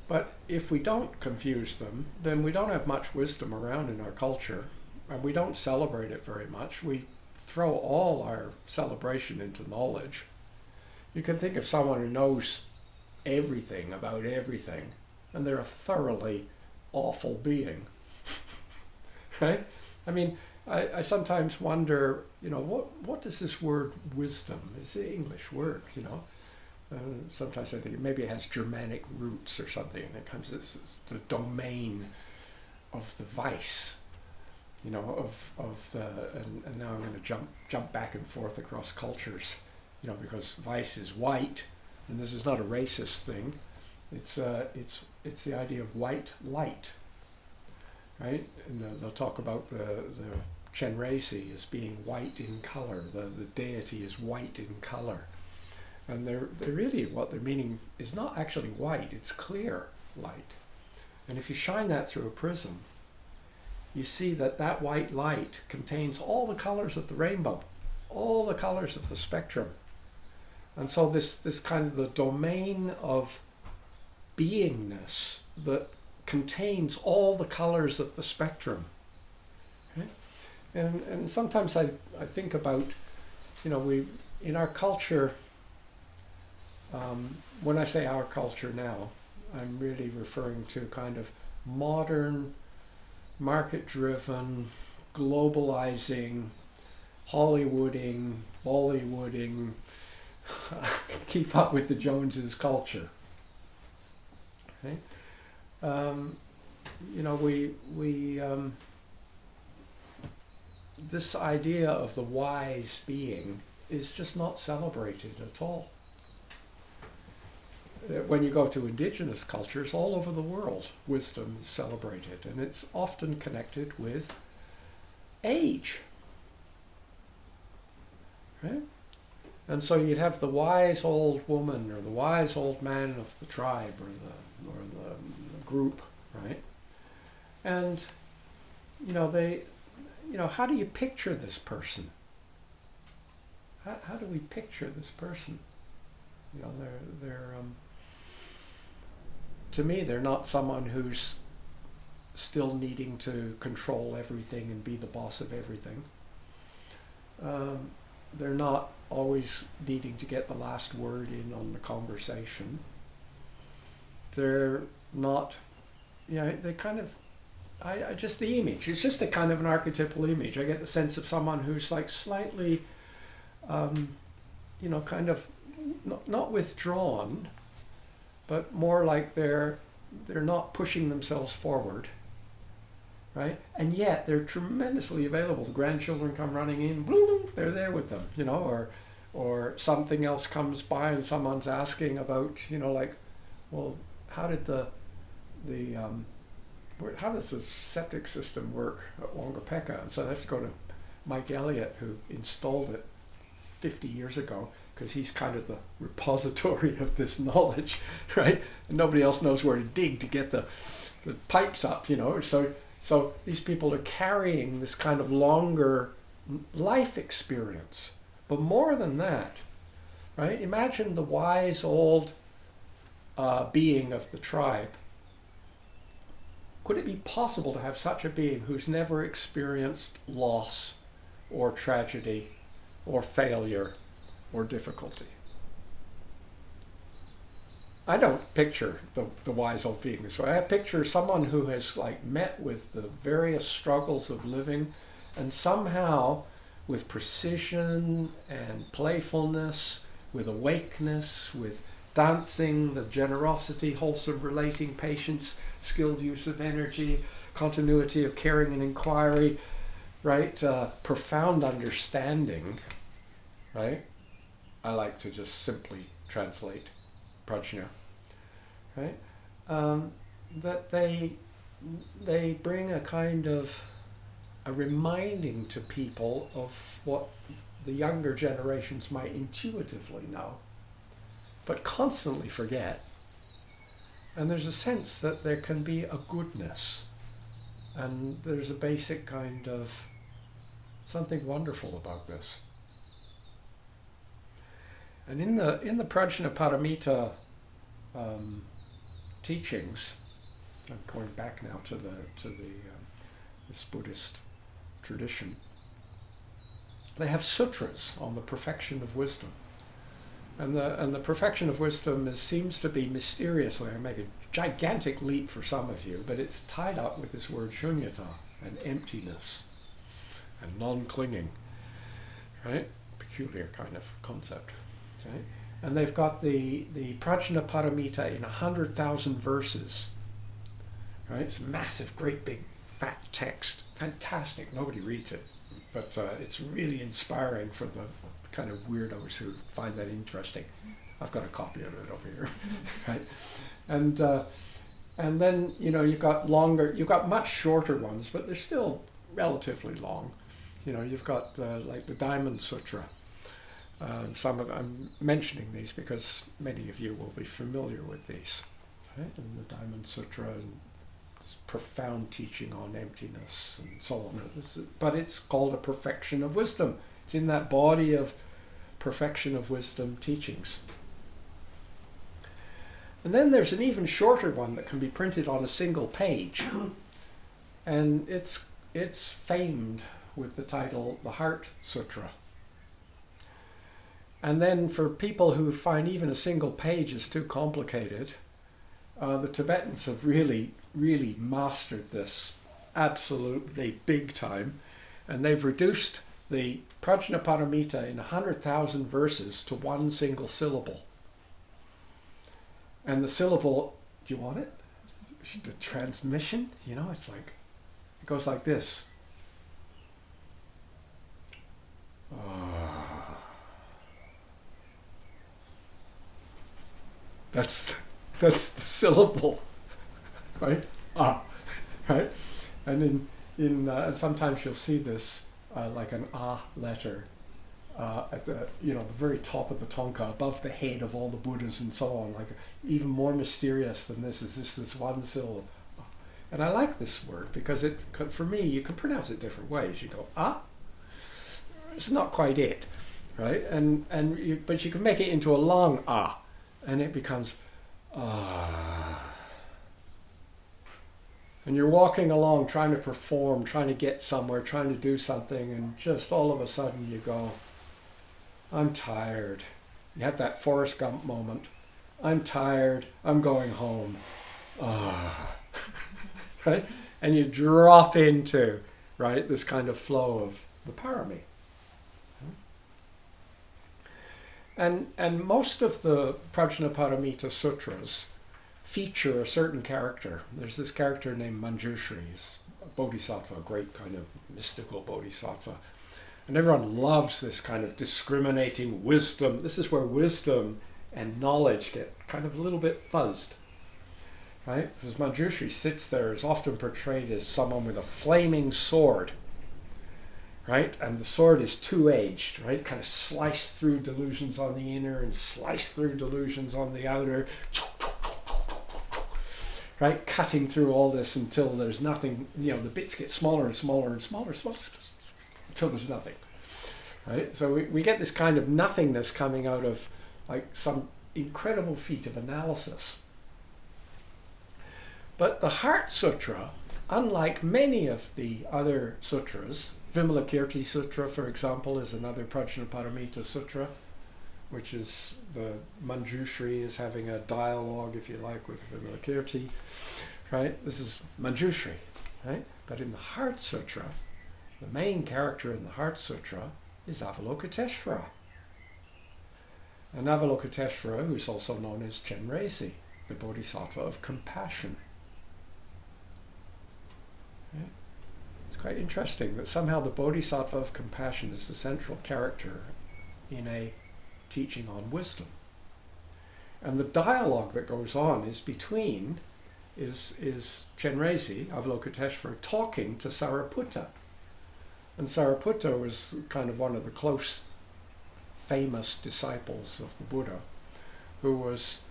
But if we don't confuse them, then we don't have much wisdom around in our culture, and we don't celebrate it very much. We throw all our celebration into knowledge. You can think of someone who knows everything about everything, and they're a thoroughly awful being. Right? I mean, I sometimes wonder, what does this word wisdom, it's an English word, sometimes I think maybe it has Germanic roots or something, and it comes as the domain of the vice, of the, and now I'm going to jump back and forth across cultures, because vice is white, and this is not a racist thing, it's the idea of white light. Right? And they'll talk about the Chenrezig as being white in color. The deity is white in color. And they're really, what they're meaning is not actually white, it's clear light. And if you shine that through a prism, you see that white light contains all the colors of the rainbow, all the colors of the spectrum. And so this kind of the domain of beingness that contains all the colors of the spectrum. Okay? And sometimes I think about, we in our culture, when I say our culture now, I'm really referring to kind of modern, market-driven, globalizing, Hollywooding, Bollywooding, keep up with the Joneses culture. Okay? This idea of the wise being is just not celebrated at all. When you go to indigenous cultures all over the world, wisdom is celebrated, and it's often connected with age. Right? And so you'd have the wise old woman or the wise old man of the tribe or the group, right? And how do you picture this person? How do we picture this person? They're to me, they're not someone who's still needing to control everything and be the boss of everything. They're not always needing to get the last word in on the conversation. They're not, they kind of, I just the image, it's just a kind of an archetypal image. I get the sense of someone who's like slightly, kind of not withdrawn, but more like they're not pushing themselves forward, right? And yet they're tremendously available. The grandchildren come running in, boom, they're there with them, or something else comes by and someone's asking about, well, how did how does the septic system work at Wangapeka? And so I have to go to Mike Elliott, who installed it 50 years ago, because he's kind of the repository of this knowledge, right? And nobody else knows where to dig to get the pipes up, So these people are carrying this kind of longer life experience. But more than that, right? Imagine the wise old being of the tribe. Could it be possible to have such a being who's never experienced loss or tragedy or failure or difficulty? I don't picture the wise old being this way. I picture someone who has met with the various struggles of living, and somehow with precision and playfulness, with awakeness, with dancing, the generosity, wholesome relating, patience, skilled use of energy, continuity of caring and inquiry, right? Profound understanding, right? I like to just simply translate Prajna, right? That they bring a kind of a reminding to people of what the younger generations might intuitively know, but constantly forget. And there's a sense that there can be a goodness, and there's a basic kind of something wonderful about this. And in the prajnaparamita teachings, I'm going back now to this Buddhist tradition. They have sutras on the perfection of wisdom, and the perfection of wisdom seems to be mysteriously. I make a gigantic leap for some of you, but it's tied up with this word sunyata and emptiness and non-clinging, right? Peculiar kind of concept. Okay? And they've got the prajnaparamita in 100,000 verses. Right? It's a massive, great big fat text. Fantastic. Nobody reads it. But it's really inspiring for the kind of weirdos who find that interesting. I've got a copy of it over here. Right? And then, you've got much shorter ones, but they're still relatively long. You've got like the Diamond Sutra. I'm mentioning these because many of you will be familiar with these. Right? And the Diamond Sutra, and this profound teaching on emptiness and so on. But it's called a perfection of wisdom. It's in that body of perfection of wisdom teachings. And then there's an even shorter one that can be printed on a single page. And it's famed with the title, the Heart Sutra. And then for people who find even a single page is too complicated, the Tibetans have really, really mastered this absolutely big time. And they've reduced the prajnaparamita in 100,000 verses to one single syllable. And the syllable, do you want it? The transmission, you know, it's like, it goes like this. That's the syllable, right? Right? And in sometimes you'll see this like an letter at the the very top of the tonka, above the head of all the Buddhas and so on. Like even more mysterious than this is this one syllable. And I like this word because for me, you can pronounce it different ways. You go it's not quite it, right? But you can make it into a long and it becomes and you're walking along trying to perform, trying to get somewhere, trying to do something, and just all of a sudden you go, I'm tired. You have that Forrest Gump moment. I'm tired. I'm going home. Right? And you drop into, right, this kind of flow of the Parami. And most of the Prajnaparamita sutras feature a certain character. There's this character named Manjushri. He's a bodhisattva, a great kind of mystical bodhisattva. And everyone loves this kind of discriminating wisdom. This is where wisdom and knowledge get kind of a little bit fuzzed. Right? Because Manjushri sits there, is often portrayed as someone with a flaming sword. Right? And the sword is two-edged, right? Kind of sliced through delusions on the inner and sliced through delusions on the outer. Right? Cutting through all this until there's nothing, the bits get smaller and smaller and smaller, until there's nothing. Right? So we get this kind of nothingness coming out of like some incredible feat of analysis. But the Heart Sutra, unlike many of the other sutras, Vimalakirti Sutra, for example, is another Prajnaparamita Sutra, which is the Manjushri is having a dialogue, if you like, with Vimalakirti, right? This is Manjushri, right? But in the Heart Sutra, the main character in the Heart Sutra is Avalokitesavaro. And Avalokitesavaro, who's also known as Chenrezig, the Bodhisattva of compassion. Right? It's quite interesting that somehow the Bodhisattva of compassion is the central character in a teaching on wisdom. And the dialogue that goes on is between, is Chenrezig, Avalokitesavaro, talking to Sariputta. And Sariputta was kind of one of the close, famous disciples of the Buddha, who was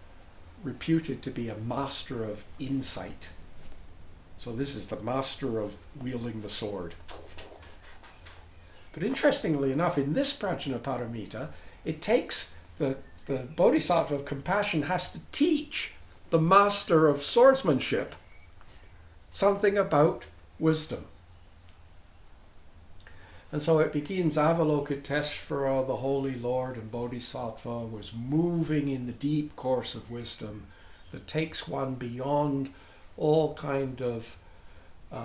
reputed to be a master of insight. So this is the master of wielding the sword. But interestingly enough, in this Prajnaparamita, it takes the Bodhisattva of compassion has to teach the master of swordsmanship something about wisdom. And so it begins, Avalokitesavaro, the Holy Lord and Bodhisattva, was moving in the deep course of wisdom that takes one beyond all kind of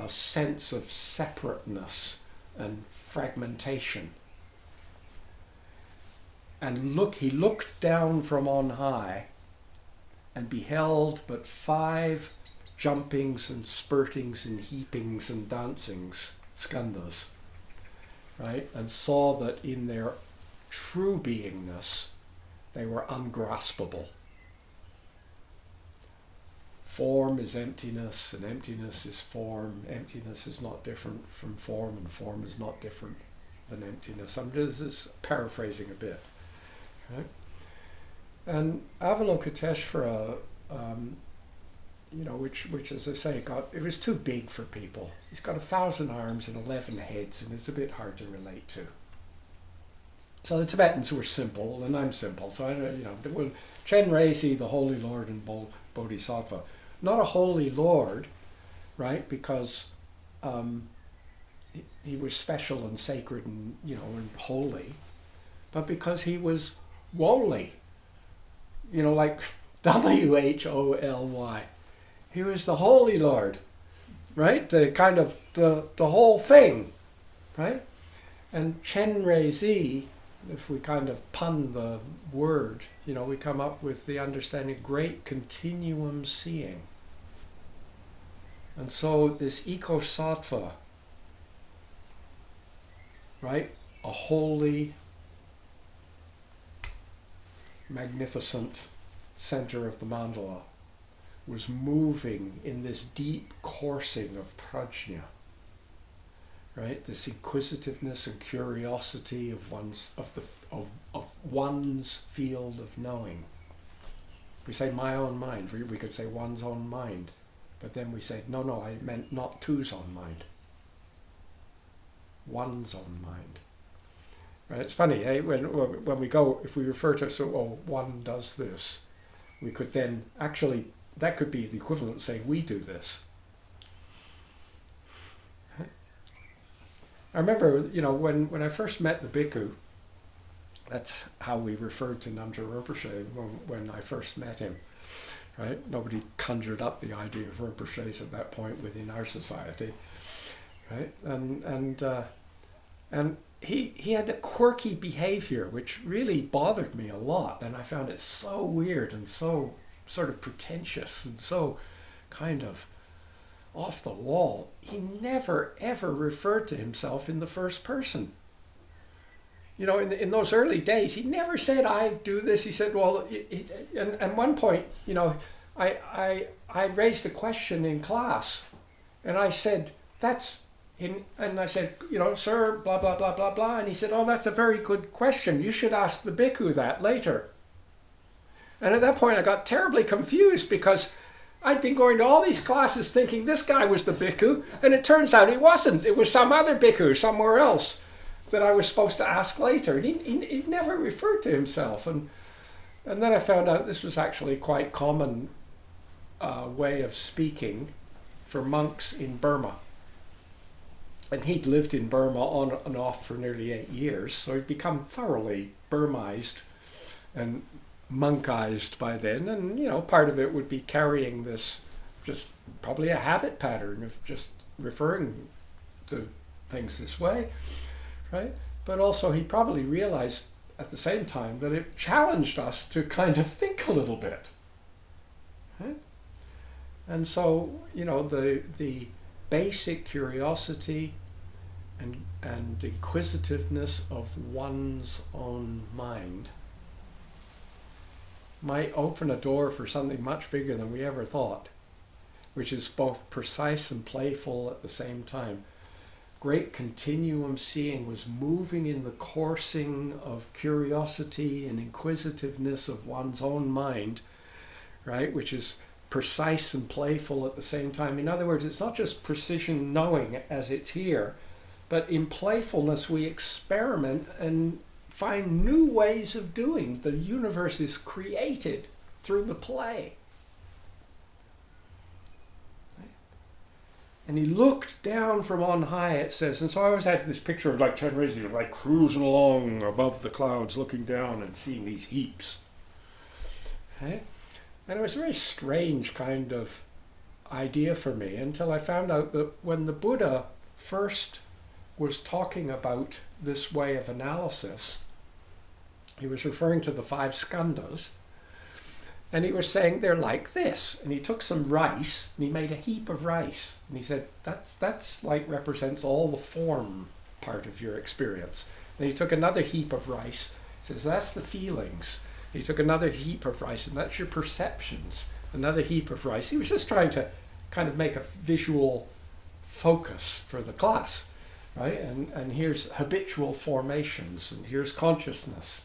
sense of separateness and fragmentation. And he looked down from on high and beheld but 5 jumpings and spurtings and heapings and dancings, skandhas, right? And saw that in their true beingness, they were ungraspable. Form is emptiness, and emptiness is form. Emptiness is not different from form, and form is not different than emptiness. This is paraphrasing a bit. Right? And Avalokitesavaro, which as I say, it was too big for people. He's got 1,000 arms and 11 heads, and it's a bit hard to relate to. So the Tibetans were simple, and I'm simple. So I don't, well, Chenrezig, the Holy Lord and Bodhisattva, not a holy Lord, right? Because he was special and sacred and and holy, but because he was woly, like Wholy. He was the Holy Lord, right? The kind of the whole thing, right? And Chenrezig, if we kind of pun the word, we come up with the understanding great continuum seeing. And so this Eco-sattva, right? A holy, magnificent center of the mandala was moving in this deep coursing of prajna. Right, this inquisitiveness and curiosity of one's field of knowing. We say my own mind. We could say one's own mind, but then we say no. I meant not two's own mind. One's own mind. Right? It's funny, when we go, if we refer to one does this, we could then actually, that could be the equivalent of saying we do this. I remember, when I first met the bhikkhu, that's how we referred to Dudjom Rinpoche when I first met him, right? Nobody conjured up the idea of Rinpoches at that point within our society, right? And he had a quirky behavior which really bothered me a lot, and I found it so weird and so sort of pretentious and so kind of off the wall. He never ever referred to himself in the first person. In those early days, he never said I do this. He said, well, and at one point, I raised a question in class, and I said and I said, sir, blah blah blah blah blah, and he said, oh, that's a very good question. You should ask the bhikkhu that later. And at that point, I got terribly confused because I'd been going to all these classes thinking this guy was the bhikkhu, and it turns out he wasn't. It was some other bhikkhu somewhere else that I was supposed to ask later. He never referred to himself. And then I found out this was actually quite common way of speaking for monks in Burma. And he'd lived in Burma on and off for nearly 8 years, so he'd become thoroughly Burmized and monkized by then, and part of it would be carrying this, just probably a habit pattern of just referring to things this way, right? But also he probably realized at the same time that it challenged us to kind of think a little bit, right? And so the basic curiosity and inquisitiveness of one's own mind might open a door for something much bigger than we ever thought, which is both precise and playful at the same time. Great continuum seeing was moving in the coursing of curiosity and inquisitiveness of one's own mind, right, which is precise and playful at the same time. In other words, it's not just precision knowing as it's here, but in playfulness we experiment and find new ways of doing. The universe is created through the play. And he looked down from on high, it says. And so I always had this picture of Chenrezig, cruising along above the clouds, looking down and seeing these heaps. Okay? And it was a very strange kind of idea for me until I found out that when the Buddha first was talking about this way of analysis, he was referring to the 5 skandhas, and he was saying they're like this. And he took some rice and he made a heap of rice, and he said that's represents all the form part of your experience. And he took another heap of rice, he says that's the feelings. He took another heap of rice, and that's your perceptions. Another heap of rice. He was just trying to kind of make a visual focus for the class, right? And here's habitual formations, and here's consciousness.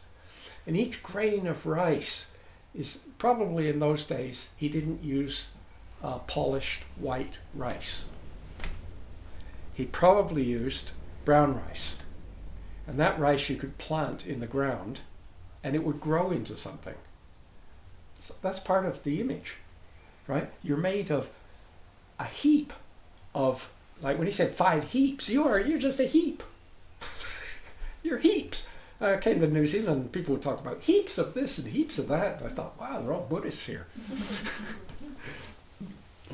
And each grain of rice is probably, in those days, he didn't use polished white rice. He probably used brown rice. And that rice you could plant in the ground and it would grow into something. So that's part of the image, right? You're made of a heap of, like when he said 5 heaps, you're just a heap. You're heaps. I came to New Zealand, people would talk about heaps of this and heaps of that. I thought, wow, they're all Buddhists here.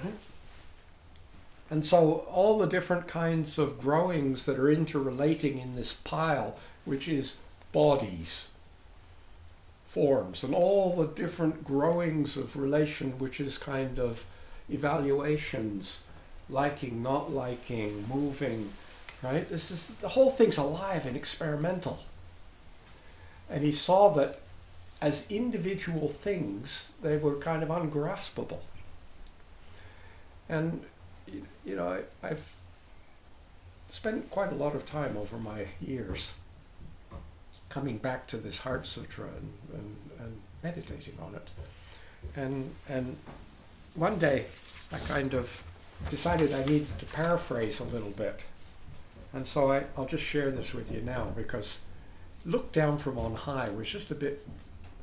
Right? And so all the different kinds of growings that are interrelating in this pile, which is bodies, forms, and all the different growings of relation, which is kind of evaluations, liking, not liking, moving, right? This is, the whole thing's alive and experimental. And he saw that as individual things, they were kind of ungraspable. And you know, I've spent quite a lot of time over my years coming back to this Heart Sutra and meditating on it. And one day I kind of decided I needed to paraphrase a little bit. And so I'll just share this with you now, because look down from on high was just a bit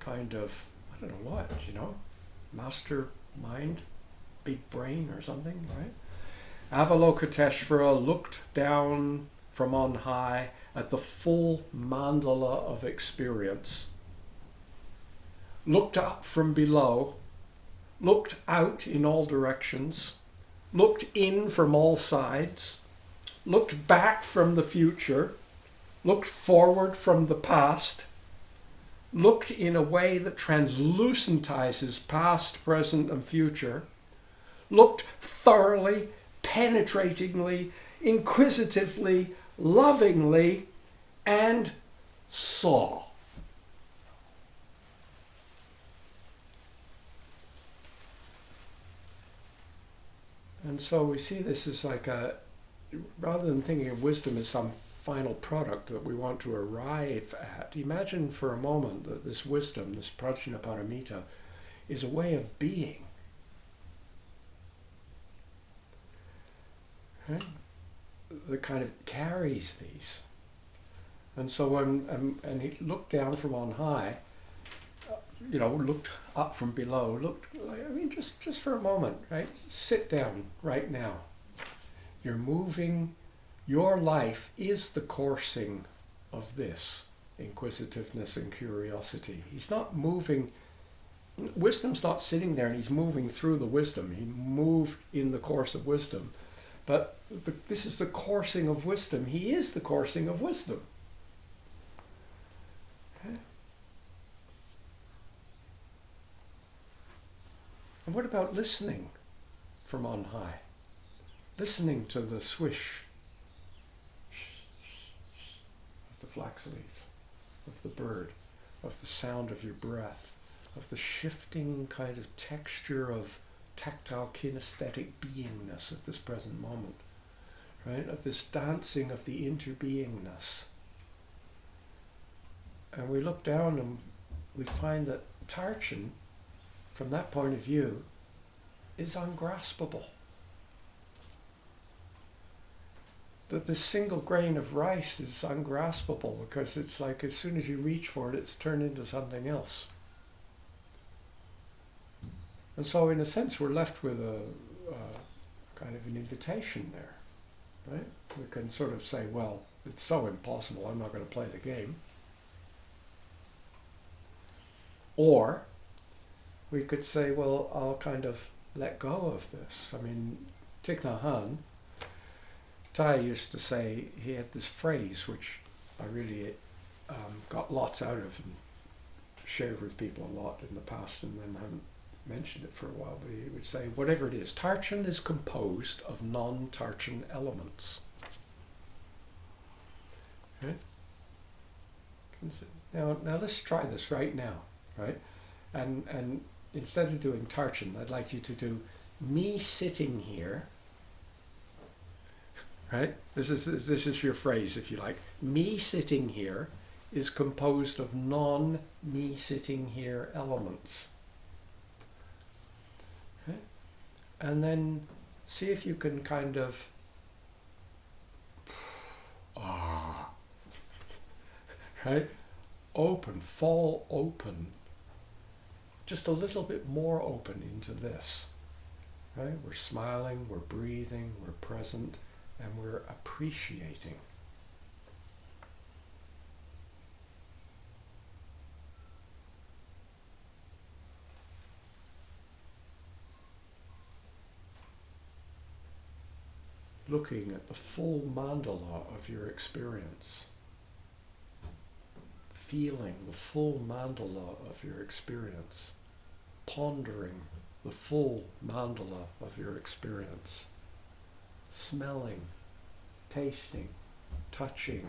kind of, I don't know what, you know, master mind, big brain or something, right? Avalokitesavaro looked down from on high at the full mandala of experience, looked up from below, looked out in all directions, looked in from all sides, looked back from the future, looked forward from the past, looked in a way that translucentizes past, present, and future, looked thoroughly, penetratingly, inquisitively, lovingly, and saw. And so we see this as like a, rather than thinking of wisdom as some final product that we want to arrive at, imagine for a moment that this wisdom, this prajnaparamita, is a way of being. Right? That kind of carries these. And so and he looked down from on high, you know, looked up from below, looked, I mean, just for a moment, right? Sit down right now. You're moving, your life is the coursing of this, inquisitiveness and curiosity. He's not moving, wisdom's not sitting there and he's moving through the wisdom. He moved in the course of wisdom. But this is the coursing of wisdom. He is the coursing of wisdom. Okay. And what about listening from on high? Listening to the swish of the flax leaf, of the bird, of the sound of your breath, of the shifting kind of texture of tactile kinesthetic beingness of this present moment, right? Of this dancing of the interbeingness. And we look down and we find that Tarchin, from that point of view, is ungraspable. That this single grain of rice is ungraspable because it's like as soon as you reach for it, it's turned into something else. And so in a sense we're left with a kind of an invitation there, right? We can sort of say, well, it's so impossible, I'm not going to play the game. Or we could say, well, I'll kind of let go of this. I mean, Thich Nhat Hanh, Thai used to say, he had this phrase which I really got lots out of and shared with people a lot in the past and then haven't mentioned it for a while, but he would say, whatever it is, Tarchin is composed of non-Tarchin elements. Right? Now let's try this right now, right? And instead of doing Tarchin, I'd like you to do me sitting here, right? This is your phrase, if you like. Me sitting here is composed of non-me sitting here elements. Okay? And then see if you can kind of right? Open, fall open, just a little bit more open into this, right? We're smiling, we're breathing, we're present, and we're appreciating. Looking at the full mandala of your experience. Feeling the full mandala of your experience. Pondering the full mandala of your experience. Smelling, tasting, touching,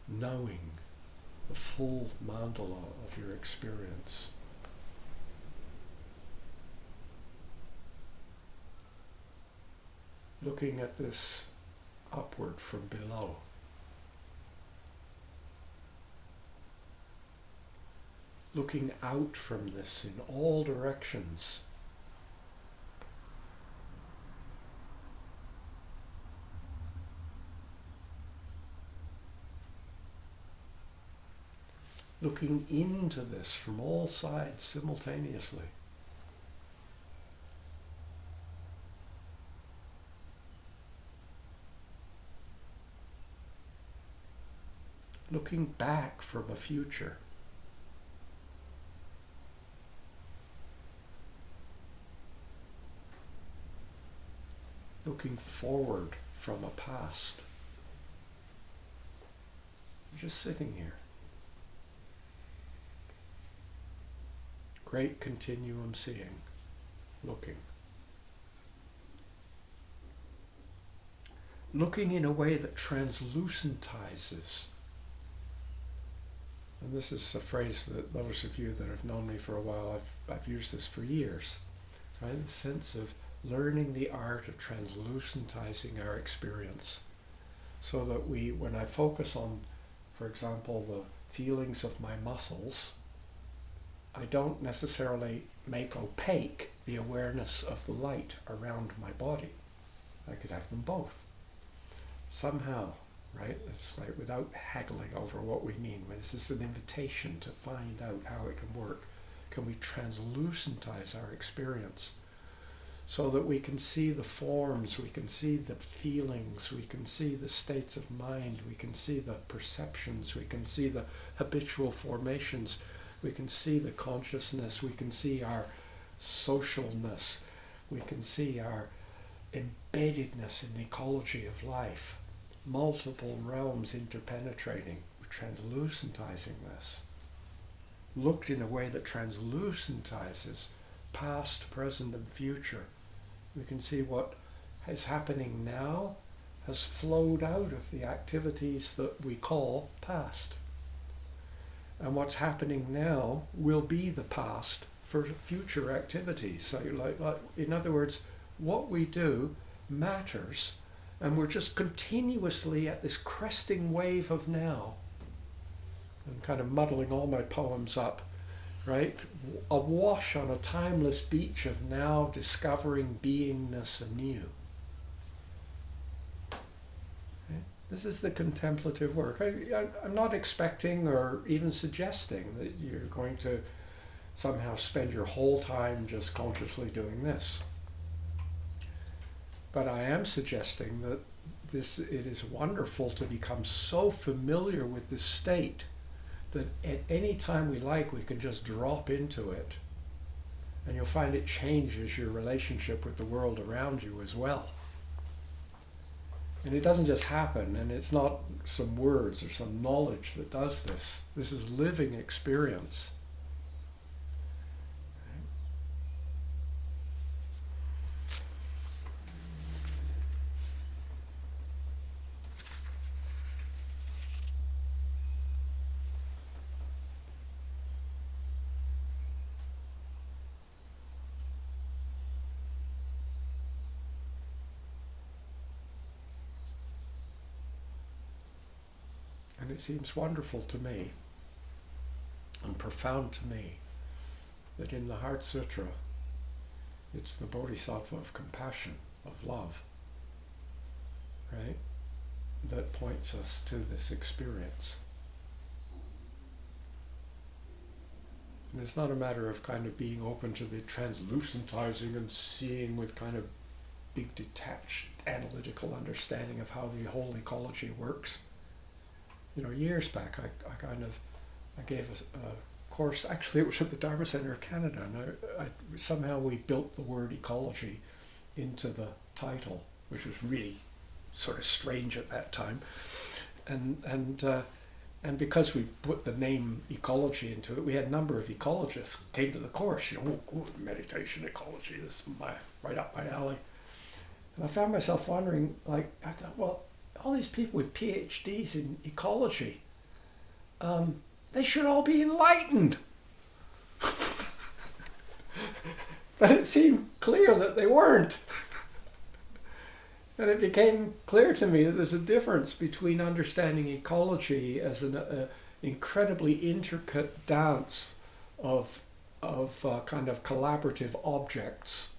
knowing the full mandala of your experience. Looking at this upward from below. Looking out from this in all directions. Looking into this from all sides simultaneously. Looking back from a future. Looking forward from a past. You're just sitting here. Great continuum seeing, looking. Looking in a way that translucentizes. And this is a phrase that those of you that have known me for a while, I've used this for years, right? The sense of learning the art of translucentizing our experience, so that when I focus on, for example, the feelings of my muscles, I don't necessarily make opaque the awareness of the light around my body. I could have them both. Somehow, right? It's like without haggling over what we mean. This is an invitation to find out how it can work. Can we translucentize our experience so that we can see the forms, we can see the feelings, we can see the states of mind, we can see the perceptions, we can see the habitual formations, we can see the consciousness, we can see our socialness, we can see our embeddedness in the ecology of life. Multiple realms interpenetrating, translucentizing this. Looked in a way that translucentizes past, present, and future. We can see what is happening now has flowed out of the activities that we call past. And what's happening now will be the past for future activities. So like, in other words, what we do matters. And we're just continuously at this cresting wave of now. I'm kind of muddling all my poems up, right? Awash on a timeless beach of now, discovering beingness anew. Okay? This is the contemplative work. I'm not expecting or even suggesting that you're going to somehow spend your whole time just consciously doing this. But I am suggesting that it is wonderful to become so familiar with this state that at any time we like, we can just drop into it. And you'll find it changes your relationship with the world around you as well. And it doesn't just happen, and it's not some words or some knowledge that does this. This is living experience. And it seems wonderful to me and profound to me that in the Heart Sutra, it's the bodhisattva of compassion, of love, right, that points us to this experience. And it's not a matter of kind of being open to the translucentizing and seeing with kind of big detached analytical understanding of how the whole ecology works. Years back I gave a course, actually it was at the Dharma Center of Canada, and somehow we built the word ecology into the title, which was really sort of strange at that time. And because we put the name ecology into it, we had a number of ecologists came to the course, meditation ecology, this is right up my alley. And I found myself wondering, I thought, well, all these people with PhDs in ecology, they should all be enlightened. But it seemed clear that they weren't. And it became clear to me that there's a difference between understanding ecology as an incredibly intricate dance of kind of collaborative objects.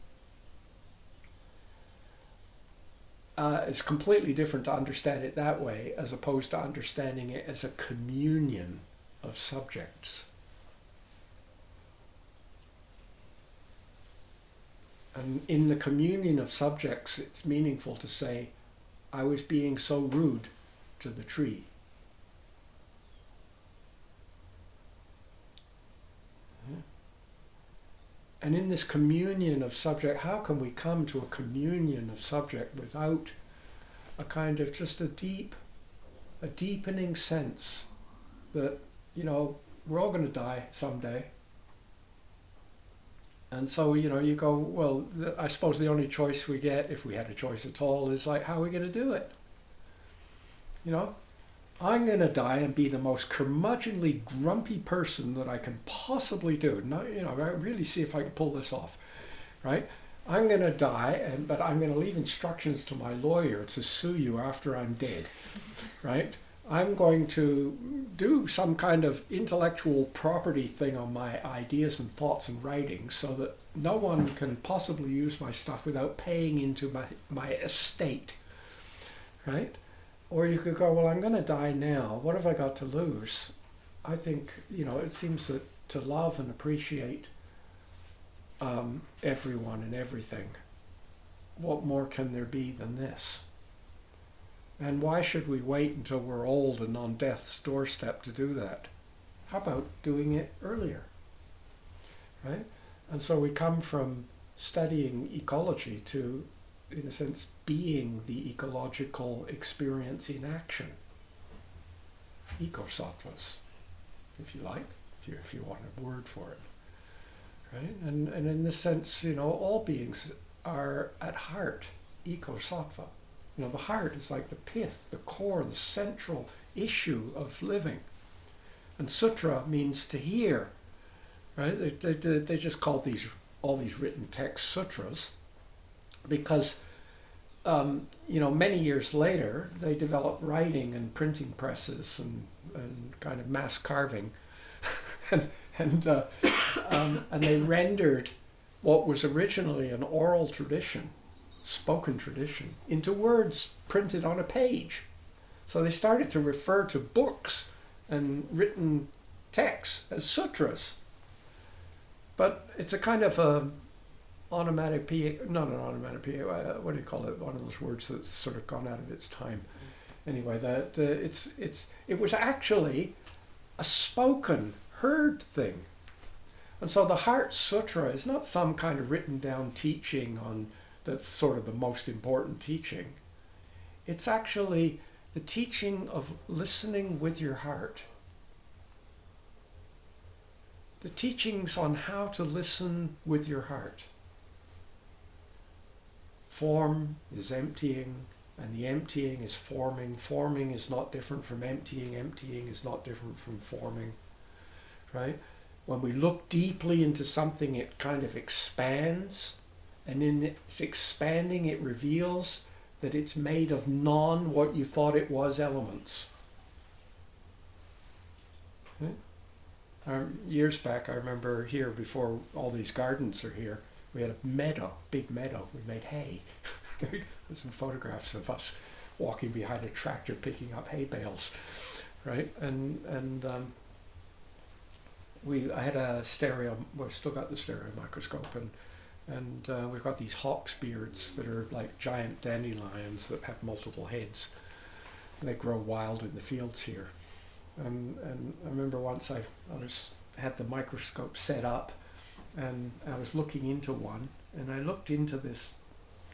It's completely different to understand it that way as opposed to understanding it as a communion of subjects. And in the communion of subjects, it's meaningful to say, I was being so rude to the tree. Yeah. And in this communion of subject, how can we come to a communion of subject without a kind of just a deepening sense that, we're all going to die someday. And so, you go, well, I suppose the only choice we get, if we had a choice at all, is how are we going to do it? I'm going to die and be the most curmudgeonly, grumpy person that I can possibly do. I really see if I can pull this off, right? I'm going to die, but I'm going to leave instructions to my lawyer to sue you after I'm dead, right? I'm going to do some kind of intellectual property thing on my ideas and thoughts and writings so that no one can possibly use my stuff without paying into my estate, right? Or you could go, well, I'm going to die now. What have I got to lose? I think, it seems that to love and appreciate everyone and everything, what more can there be than this? And why should we wait until we're old and on death's doorstep to do that? How about doing it earlier, right? And so we come from studying ecology to, in a sense, being the ecological experience in action. Eco-sattvas, if you like, if you want a word for it, right? And in this sense, all beings are at heart eco-sattva. The heart is like the pith, the core, the central issue of living. And sutra means to hear, right? They just call all these written texts sutras because, many years later, they developed writing and printing presses and kind of mass carving. and they rendered what was originally an oral tradition, spoken tradition, into words printed on a page. So they started to refer to books and written texts as sutras. But it's a kind of a not an onomatopoeia, what do you call it? One of those words that's sort of gone out of its time. Anyway, that it was actually a spoken, heard thing. And so the Heart Sutra is not some kind of written down teaching that's sort of the most important teaching. It's actually the teaching of listening with your heart. The teachings on how to listen with your heart. Form is emptying, and the emptying is forming. Forming is not different from emptying. Emptying is not different from forming, right? When we look deeply into something, it kind of expands. And in its expanding, it reveals that it's made of what you thought it was elements. Okay? Years back, I remember here, before all these gardens are here, we had a meadow, big meadow. We made hay. There's some photographs of us walking behind a tractor picking up hay bales, right? And I had a stereo. We've still got the stereo microscope, and we've got these hawk's beards that are like giant dandelions that have multiple heads. They grow wild in the fields here. And I remember once I had the microscope set up, and I was looking into one, and I looked into this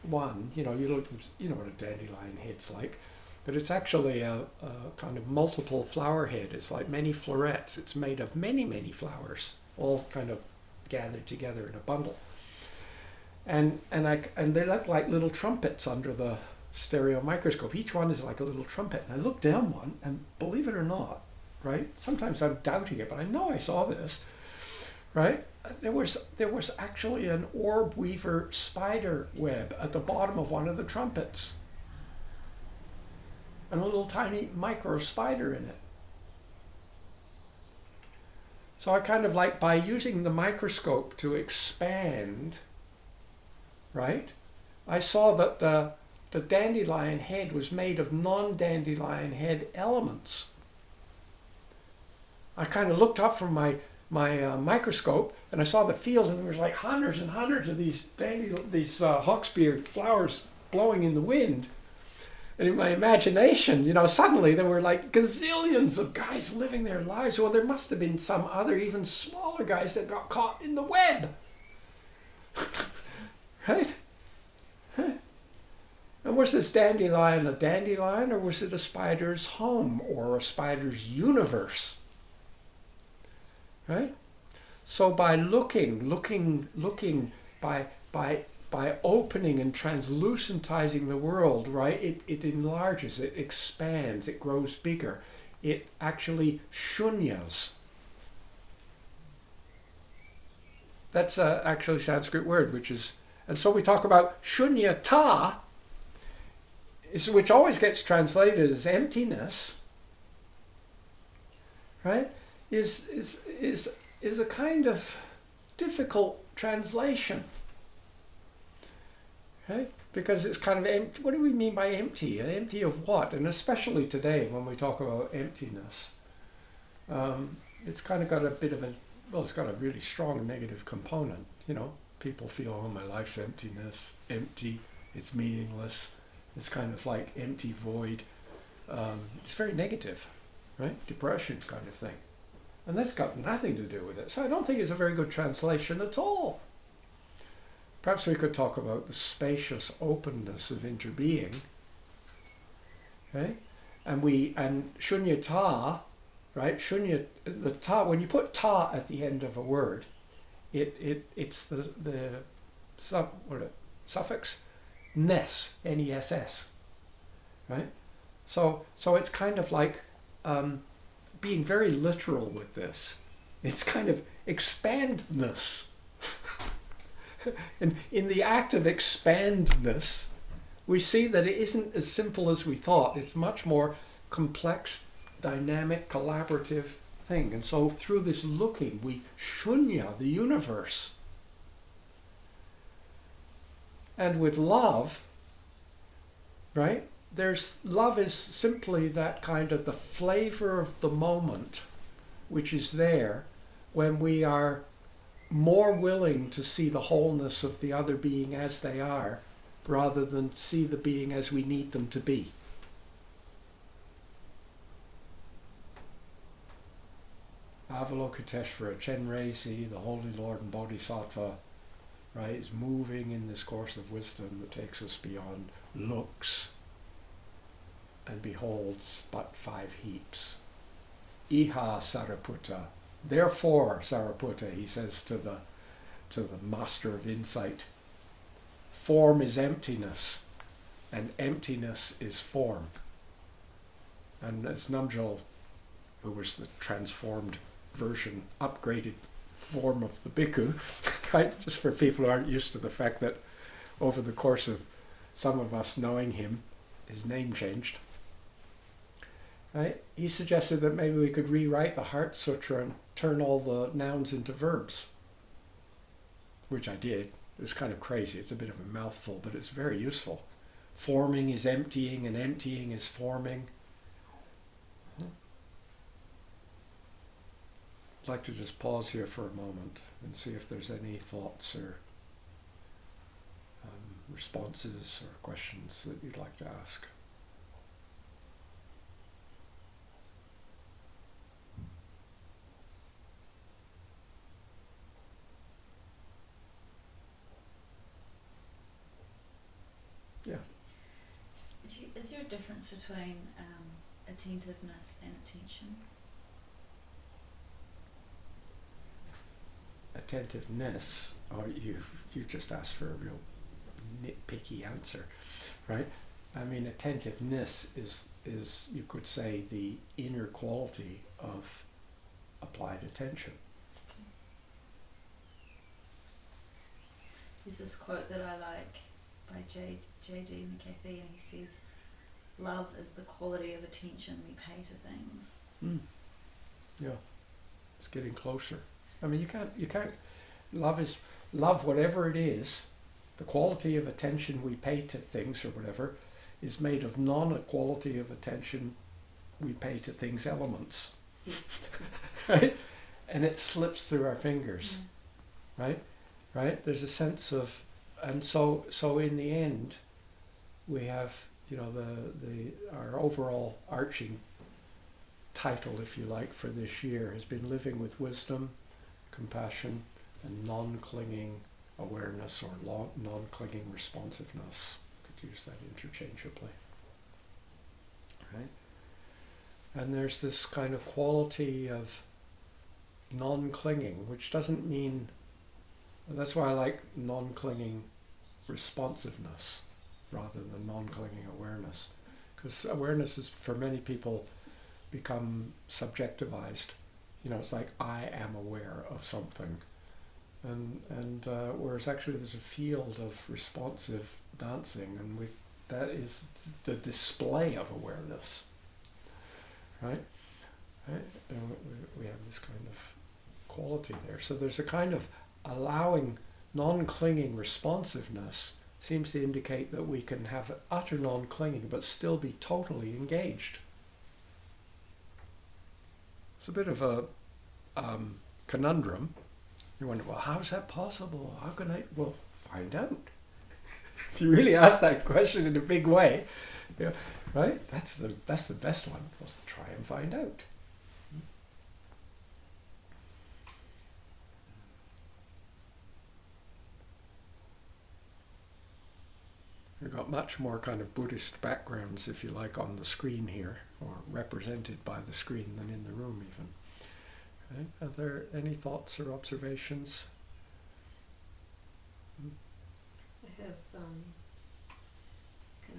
one. You know what a dandelion head's like, but it's actually a kind of multiple flower head. It's like many florets. It's made of many, many flowers, all kind of gathered together in a bundle. And they look like little trumpets under the stereo microscope. Each one is like a little trumpet. And I looked down one, and believe it or not, right? Sometimes I'm doubting it, but I know I saw this, right? There was actually an orb weaver spider web at the bottom of one of the trumpets, and a little tiny micro spider in it. So I kind of like, by using the microscope to expand, right? I saw that the dandelion head was made of non-dandelion head elements. I kind of looked up from my microscope, and I saw the field, and there was like hundreds and hundreds of these hawksbeard flowers blowing in the wind. And in my imagination, suddenly there were like gazillions of guys living their lives. Well, there must have been some other even smaller guys that got caught in the web. Right? Huh. And was this dandelion a dandelion, or was it a spider's home, or a spider's universe? Right? So by looking, by opening and translucentizing the world, right, it enlarges, it expands, it grows bigger. It actually shunyas. That's actually a Sanskrit word, and so we talk about sunyata, which always gets translated as emptiness, right, is a kind of difficult translation, right? Because it's kind of empty. What do we mean by empty? Empty of what? And especially today, when we talk about emptiness, it's kind of got a bit of it's got a really strong negative component. People feel, oh, my life's empty, it's meaningless. It's kind of like empty void. It's very negative, right? Depression kind of thing. And that's got nothing to do with it. So I don't think it's a very good translation at all. Perhaps we could talk about the spacious openness of interbeing. Okay? And shunyata, right? The ta, when you put ta at the end of a word, it's the suffix ness, N-E-S-S, right? So it's kind of like being very literal with this. It's kind of expandness. And in the act of expandness, we see that it isn't as simple as we thought. It's much more complex, dynamic, collaborative thing. And so through this looking, we shunya the universe. And with love, right? Love is simply that kind of the flavor of the moment, which is there when we are more willing to see the wholeness of the other being as they are, rather than see the being as we need them to be. Avalokitesavaro, Chenrezig, the Holy Lord and Bodhisattva, right, is moving in this course of wisdom that takes us beyond looks and beholds but 5 heaps. Iha Sariputta. Therefore, Sariputta, he says to the master of insight, form is emptiness, and emptiness is form. And as Namjal, who was the transformed version, upgraded form of the bhikkhu, right? Just for people who aren't used to the fact that over the course of some of us knowing him, his name changed. Right? He suggested that maybe we could rewrite the Heart Sutra and turn all the nouns into verbs, which I did. It was kind of crazy. It's a bit of a mouthful, but it's very useful. Forming is emptying, and emptying is forming. I'd like to just pause here for a moment and see if there's any thoughts or responses or questions that you'd like to ask. Yeah. Is there a difference between attentiveness and attention? Attentiveness, or you just asked for a real nitpicky answer, right? I mean, attentiveness is you could say the inner quality of applied attention. There's this quote that I like by J.D. McAfee, and he says, "Love is the quality of attention we pay to things." Yeah, it's getting closer. I mean, you can't. Love, whatever it is. The quality of attention we pay to things or whatever is made of non-quality of attention we pay to things elements, right? And it slips through our fingers, right? There's a sense of, and so in the end, we have, our overall arching title, if you like, for this year has been living with wisdom, compassion, and non-clinging awareness, or non-clinging responsiveness. Could use that interchangeably, right? And there's this kind of quality of non-clinging, which doesn't mean, and that's why I like non-clinging responsiveness rather than non-clinging awareness, because awareness is, for many people, become subjectivized. It's like, I am aware of something, and whereas actually there's a field of responsive dancing, and that is the display of awareness, right? We have this kind of quality there. So there's a kind of allowing non-clinging responsiveness seems to indicate that we can have utter non-clinging but still be totally engaged. It's a bit of a conundrum. You wonder, well, how is that possible? How can I? Well, find out. If you really ask that question in a big way, right? That's the best one. Let's try and find out. We've got much more kind of Buddhist backgrounds, if you like, on the screen here, or represented by the screen than in the room even. Okay. Are there any thoughts or observations? I have kind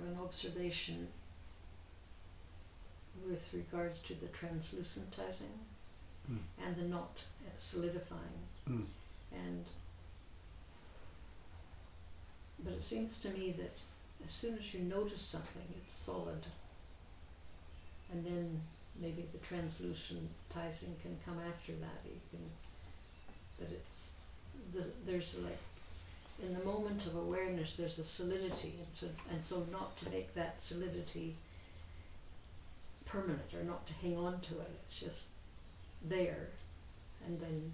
of an observation with regards to the translucentizing and the not solidifying. But it seems to me that as soon as you notice something, it's solid, and then maybe the translucentizing can come after that. There's like, in the moment of awareness, there's a solidity, and so not to make that solidity permanent, or not to hang on to it. It's just there, and then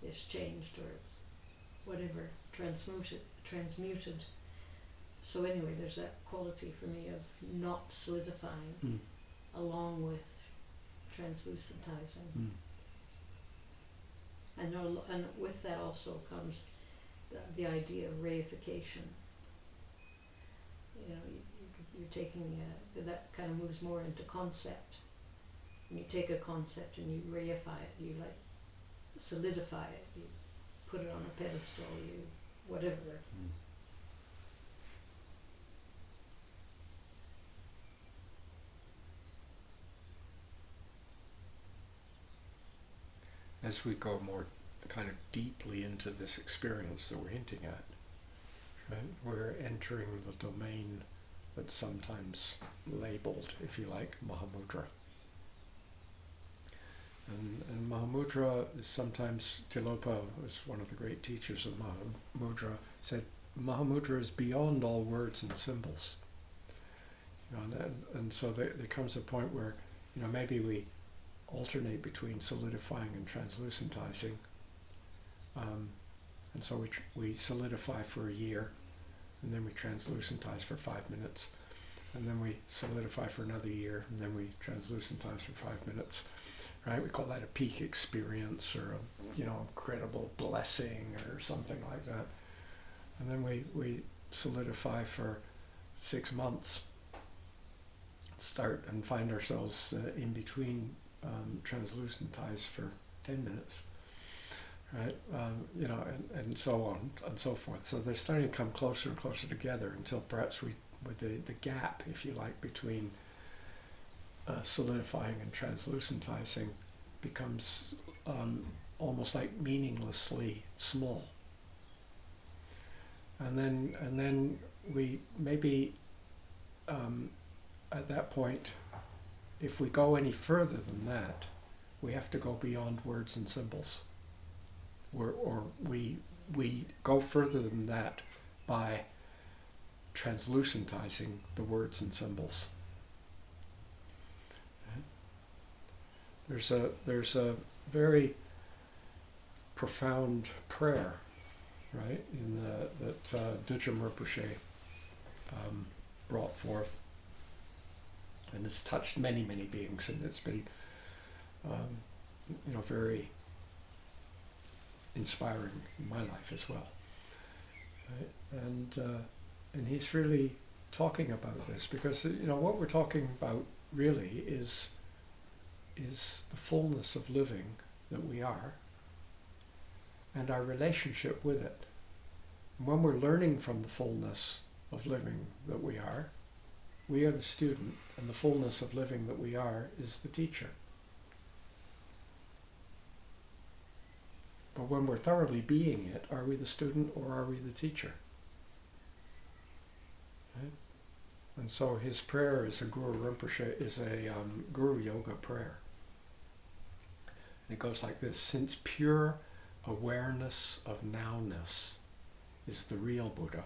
it's changed, or it's whatever, transmuted. So anyway, there's that quality for me of not solidifying along with translucentizing. And with that also comes the idea of reification. You're taking that kind of moves more into concept. And you take a concept and you reify it, you like solidify it, you put it on a pedestal, you whatever. As we go more kind of deeply into this experience that we're hinting at, right? We're entering the domain that's sometimes labeled, if you like, Mahamudra. And Mahamudra is sometimes, Tilopa was one of the great teachers of Mahamudra, said Mahamudra is beyond all words and symbols. And so there comes a point where, maybe we alternate between solidifying and translucentizing. And so we solidify for a year, and then we translucentize for 5 minutes, and then we solidify for another year, and then we translucentize for 5 minutes. Right? We call that a peak experience, or a incredible blessing, or something like that. And then we solidify for 6 months. Start and find ourselves in between translucentize for 10 minutes. Right? And so on and so forth. So they're starting to come closer and closer together until perhaps with the gap, if you like, between solidifying and translucentizing becomes almost like meaninglessly small. And then we maybe at that point, if we go any further than that, we have to go beyond words and symbols. Or we go further than that by translucentizing the words and symbols. There's a very profound prayer, right, that Dudjom Rinpoche brought forth, and it's touched many beings, and it's been very inspiring in my life as well. Right? And he's really talking about this because what we're talking about really is the fullness of living that we are, and our relationship with it. And when we're learning from the fullness of living that we are the student, and the fullness of living that we are is the teacher. But when we're thoroughly being it, are we the student or are we the teacher? Right? And so his prayer is a Guru Rinpoche, is a Guru Yoga prayer. And it goes like this: since pure awareness of nowness is the real Buddha,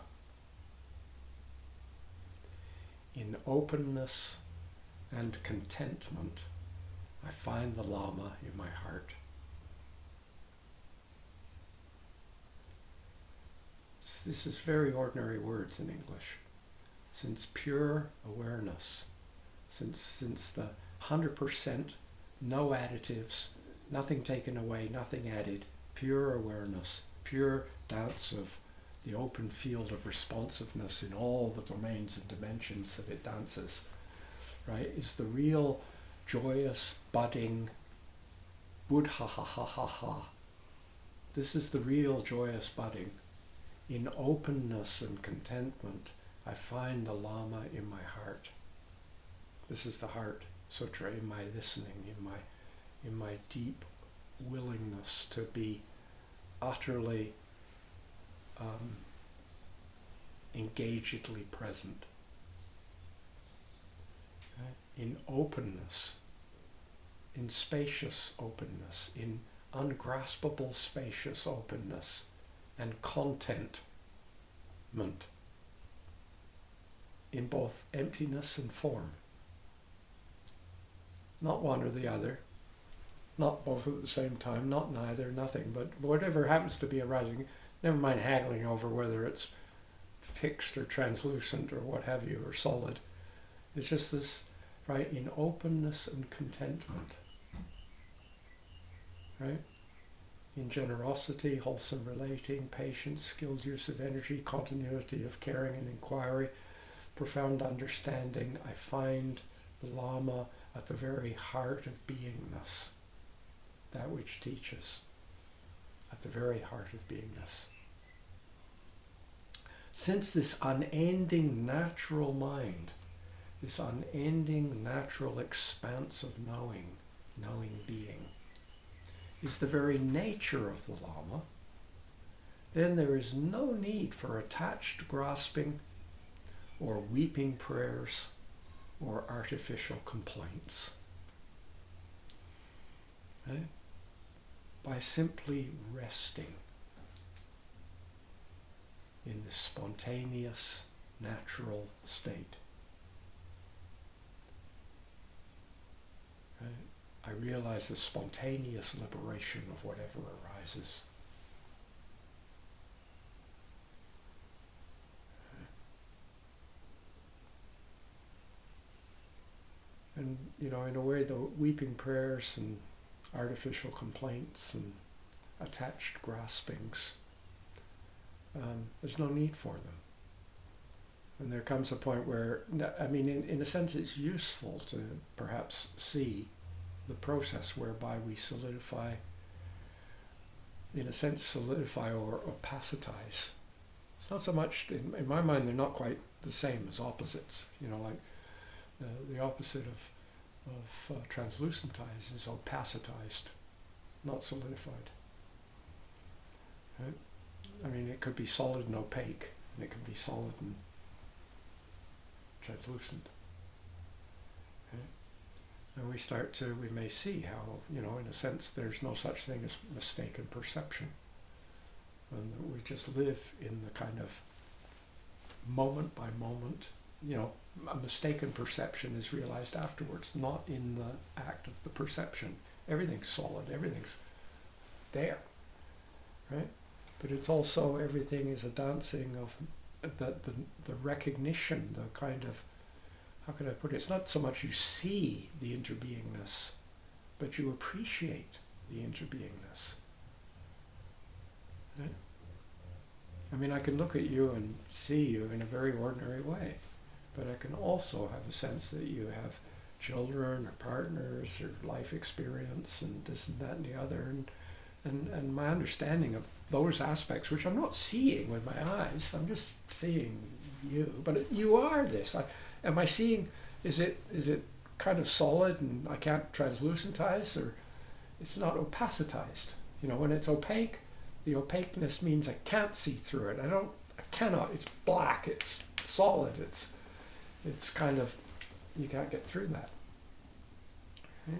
in openness and contentment, I find the Lama in my heart. This is very ordinary words in English. Since pure awareness, since the 100%, no additives, nothing taken away, nothing added, pure awareness, pure dance of the open field of responsiveness in all the domains and dimensions that it dances, right, is the real joyous, budding Buddha ha ha ha ha. This is the real joyous budding. In openness and contentment, I find the Lama in my heart. This is the Heart Sutra, in my listening, in my deep willingness to be utterly engagedly present. Right? In openness, in spacious openness, in ungraspable spacious openness, and contentment, in both emptiness and form. Not one or the other, not both at the same time, not neither, nothing, but whatever happens to be arising, never mind haggling over whether it's fixed or translucent or what have you, or solid. It's just this, right, in openness and contentment, right? In generosity, wholesome relating, patience, skilled use of energy, continuity of caring and inquiry, profound understanding, I find the Lama at the very heart of beingness, that which teaches, at the very heart of beingness. Since this unending natural mind, this unending natural expanse of knowing being, is the very nature of the Lama, then there is no need for attached grasping or weeping prayers or artificial complaints. Right? By simply resting in this spontaneous, natural state. Right? I realize the spontaneous liberation of whatever arises. And, in a way, the weeping prayers and artificial complaints and attached graspings, there's no need for them. And there comes a point where, in a sense, it's useful to perhaps see the process whereby we solidify or opacitize. It's not so much, in my mind, they're not quite the same as opposites. Like the opposite of translucentize is opacitized, not solidified. Right? It could be solid and opaque, and it can be solid and translucent. Okay? And we may see how, in a sense, there's no such thing as mistaken perception. And that we just live in the kind of moment by moment, a mistaken perception is realized afterwards, not in the act of the perception. Everything's solid, everything's there, right? But it's also, everything is a dancing of the recognition, the kind of, how can I put it? It's not so much you see the interbeingness, but you appreciate the interbeingness. Right? I can look at you and see you in a very ordinary way, but I can also have a sense that you have children or partners or life experience and this and that and the other, and my understanding of those aspects, which I'm not seeing with my eyes, I'm just seeing you, but you are this. Am I seeing, is it kind of solid and I can't translucentize, or it's not opacitized? When it's opaque, the opaqueness means I can't see through it. I cannot, it's black, it's solid, it's kind of, you can't get through that. Okay?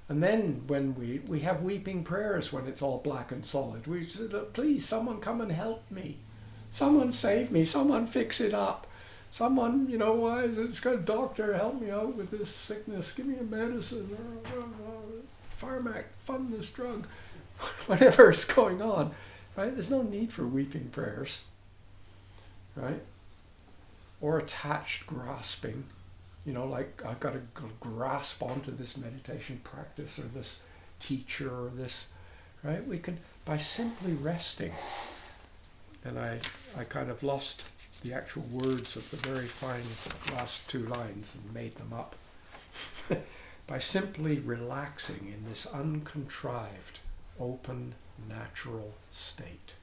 And then when we have weeping prayers when it's all black and solid, we say, please, someone come and help me. Someone save me, someone fix it up. Someone, why is it, it's got a doctor, help me out with this sickness, give me a medicine, Pharmac, fund this drug. Whatever is going on, right? There's no need for weeping prayers, right? Or attached grasping, like I've got to grasp onto this meditation practice or this teacher or this, right? We can, by simply resting, and I kind of lost the actual words of the very fine last two lines and made them up. By simply relaxing in this uncontrived, open, natural state.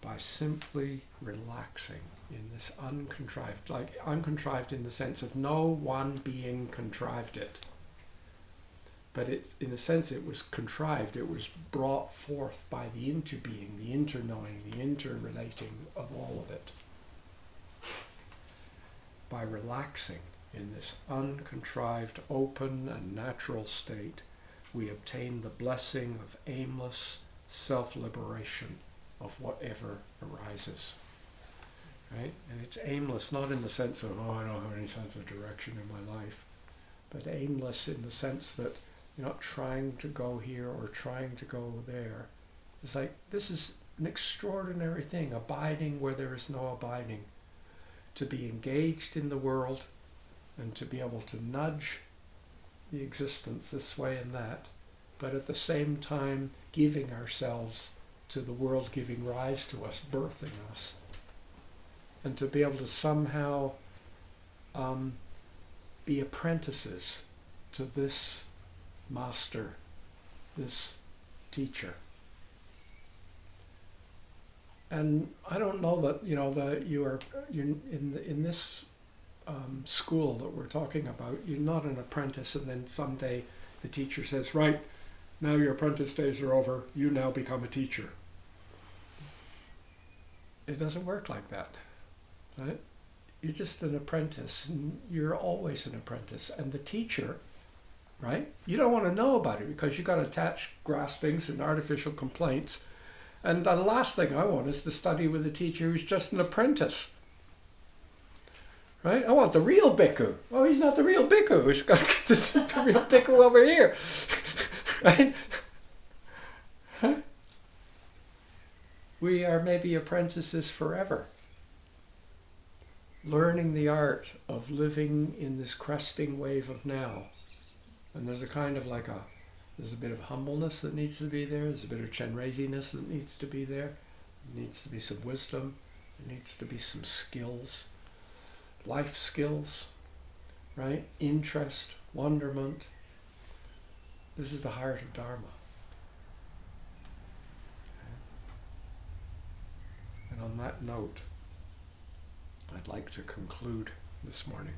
By simply relaxing in this uncontrived, like uncontrived in the sense of no one being contrived it. But in a sense it was contrived, it was brought forth by the interbeing, the interknowing, the interrelating of all of it. By relaxing in this uncontrived, open and natural state, we obtain the blessing of aimless self-liberation of whatever arises. Right? And it's aimless, not in the sense of, I don't have any sense of direction in my life, but aimless in the sense that you're not trying to go here or trying to go there. It's like, this is an extraordinary thing, abiding where there is no abiding. To be engaged in the world and to be able to nudge the existence this way and that, but at the same time giving ourselves to the world giving rise to us, birthing us. And to be able to somehow be apprentices to this master, this teacher. And I don't know that you're in this school that we're talking about. You're not an apprentice, and then someday the teacher says, "Right, now your apprentice days are over. You now become a teacher." It doesn't work like that, right? You're just an apprentice, and you're always an apprentice. And the teacher, right? You don't want to know about it because you've got attached graspings and artificial complaints. And the last thing I want is to study with a teacher who's just an apprentice, Right? I want the real bhikkhu. Oh, he's not the real bhikkhu. He's got to get this the real bhikkhu over here. Right? Huh? We are maybe apprentices forever, learning the art of living in this cresting wave of now. And there's a kind of like there's a bit of humbleness that needs to be there. There's a bit of chenresiness that needs to be there. There needs to be some wisdom. There needs to be some skills. Life skills, right? Interest, wonderment. This is the heart of Dharma. And on that note, I'd like to conclude this morning.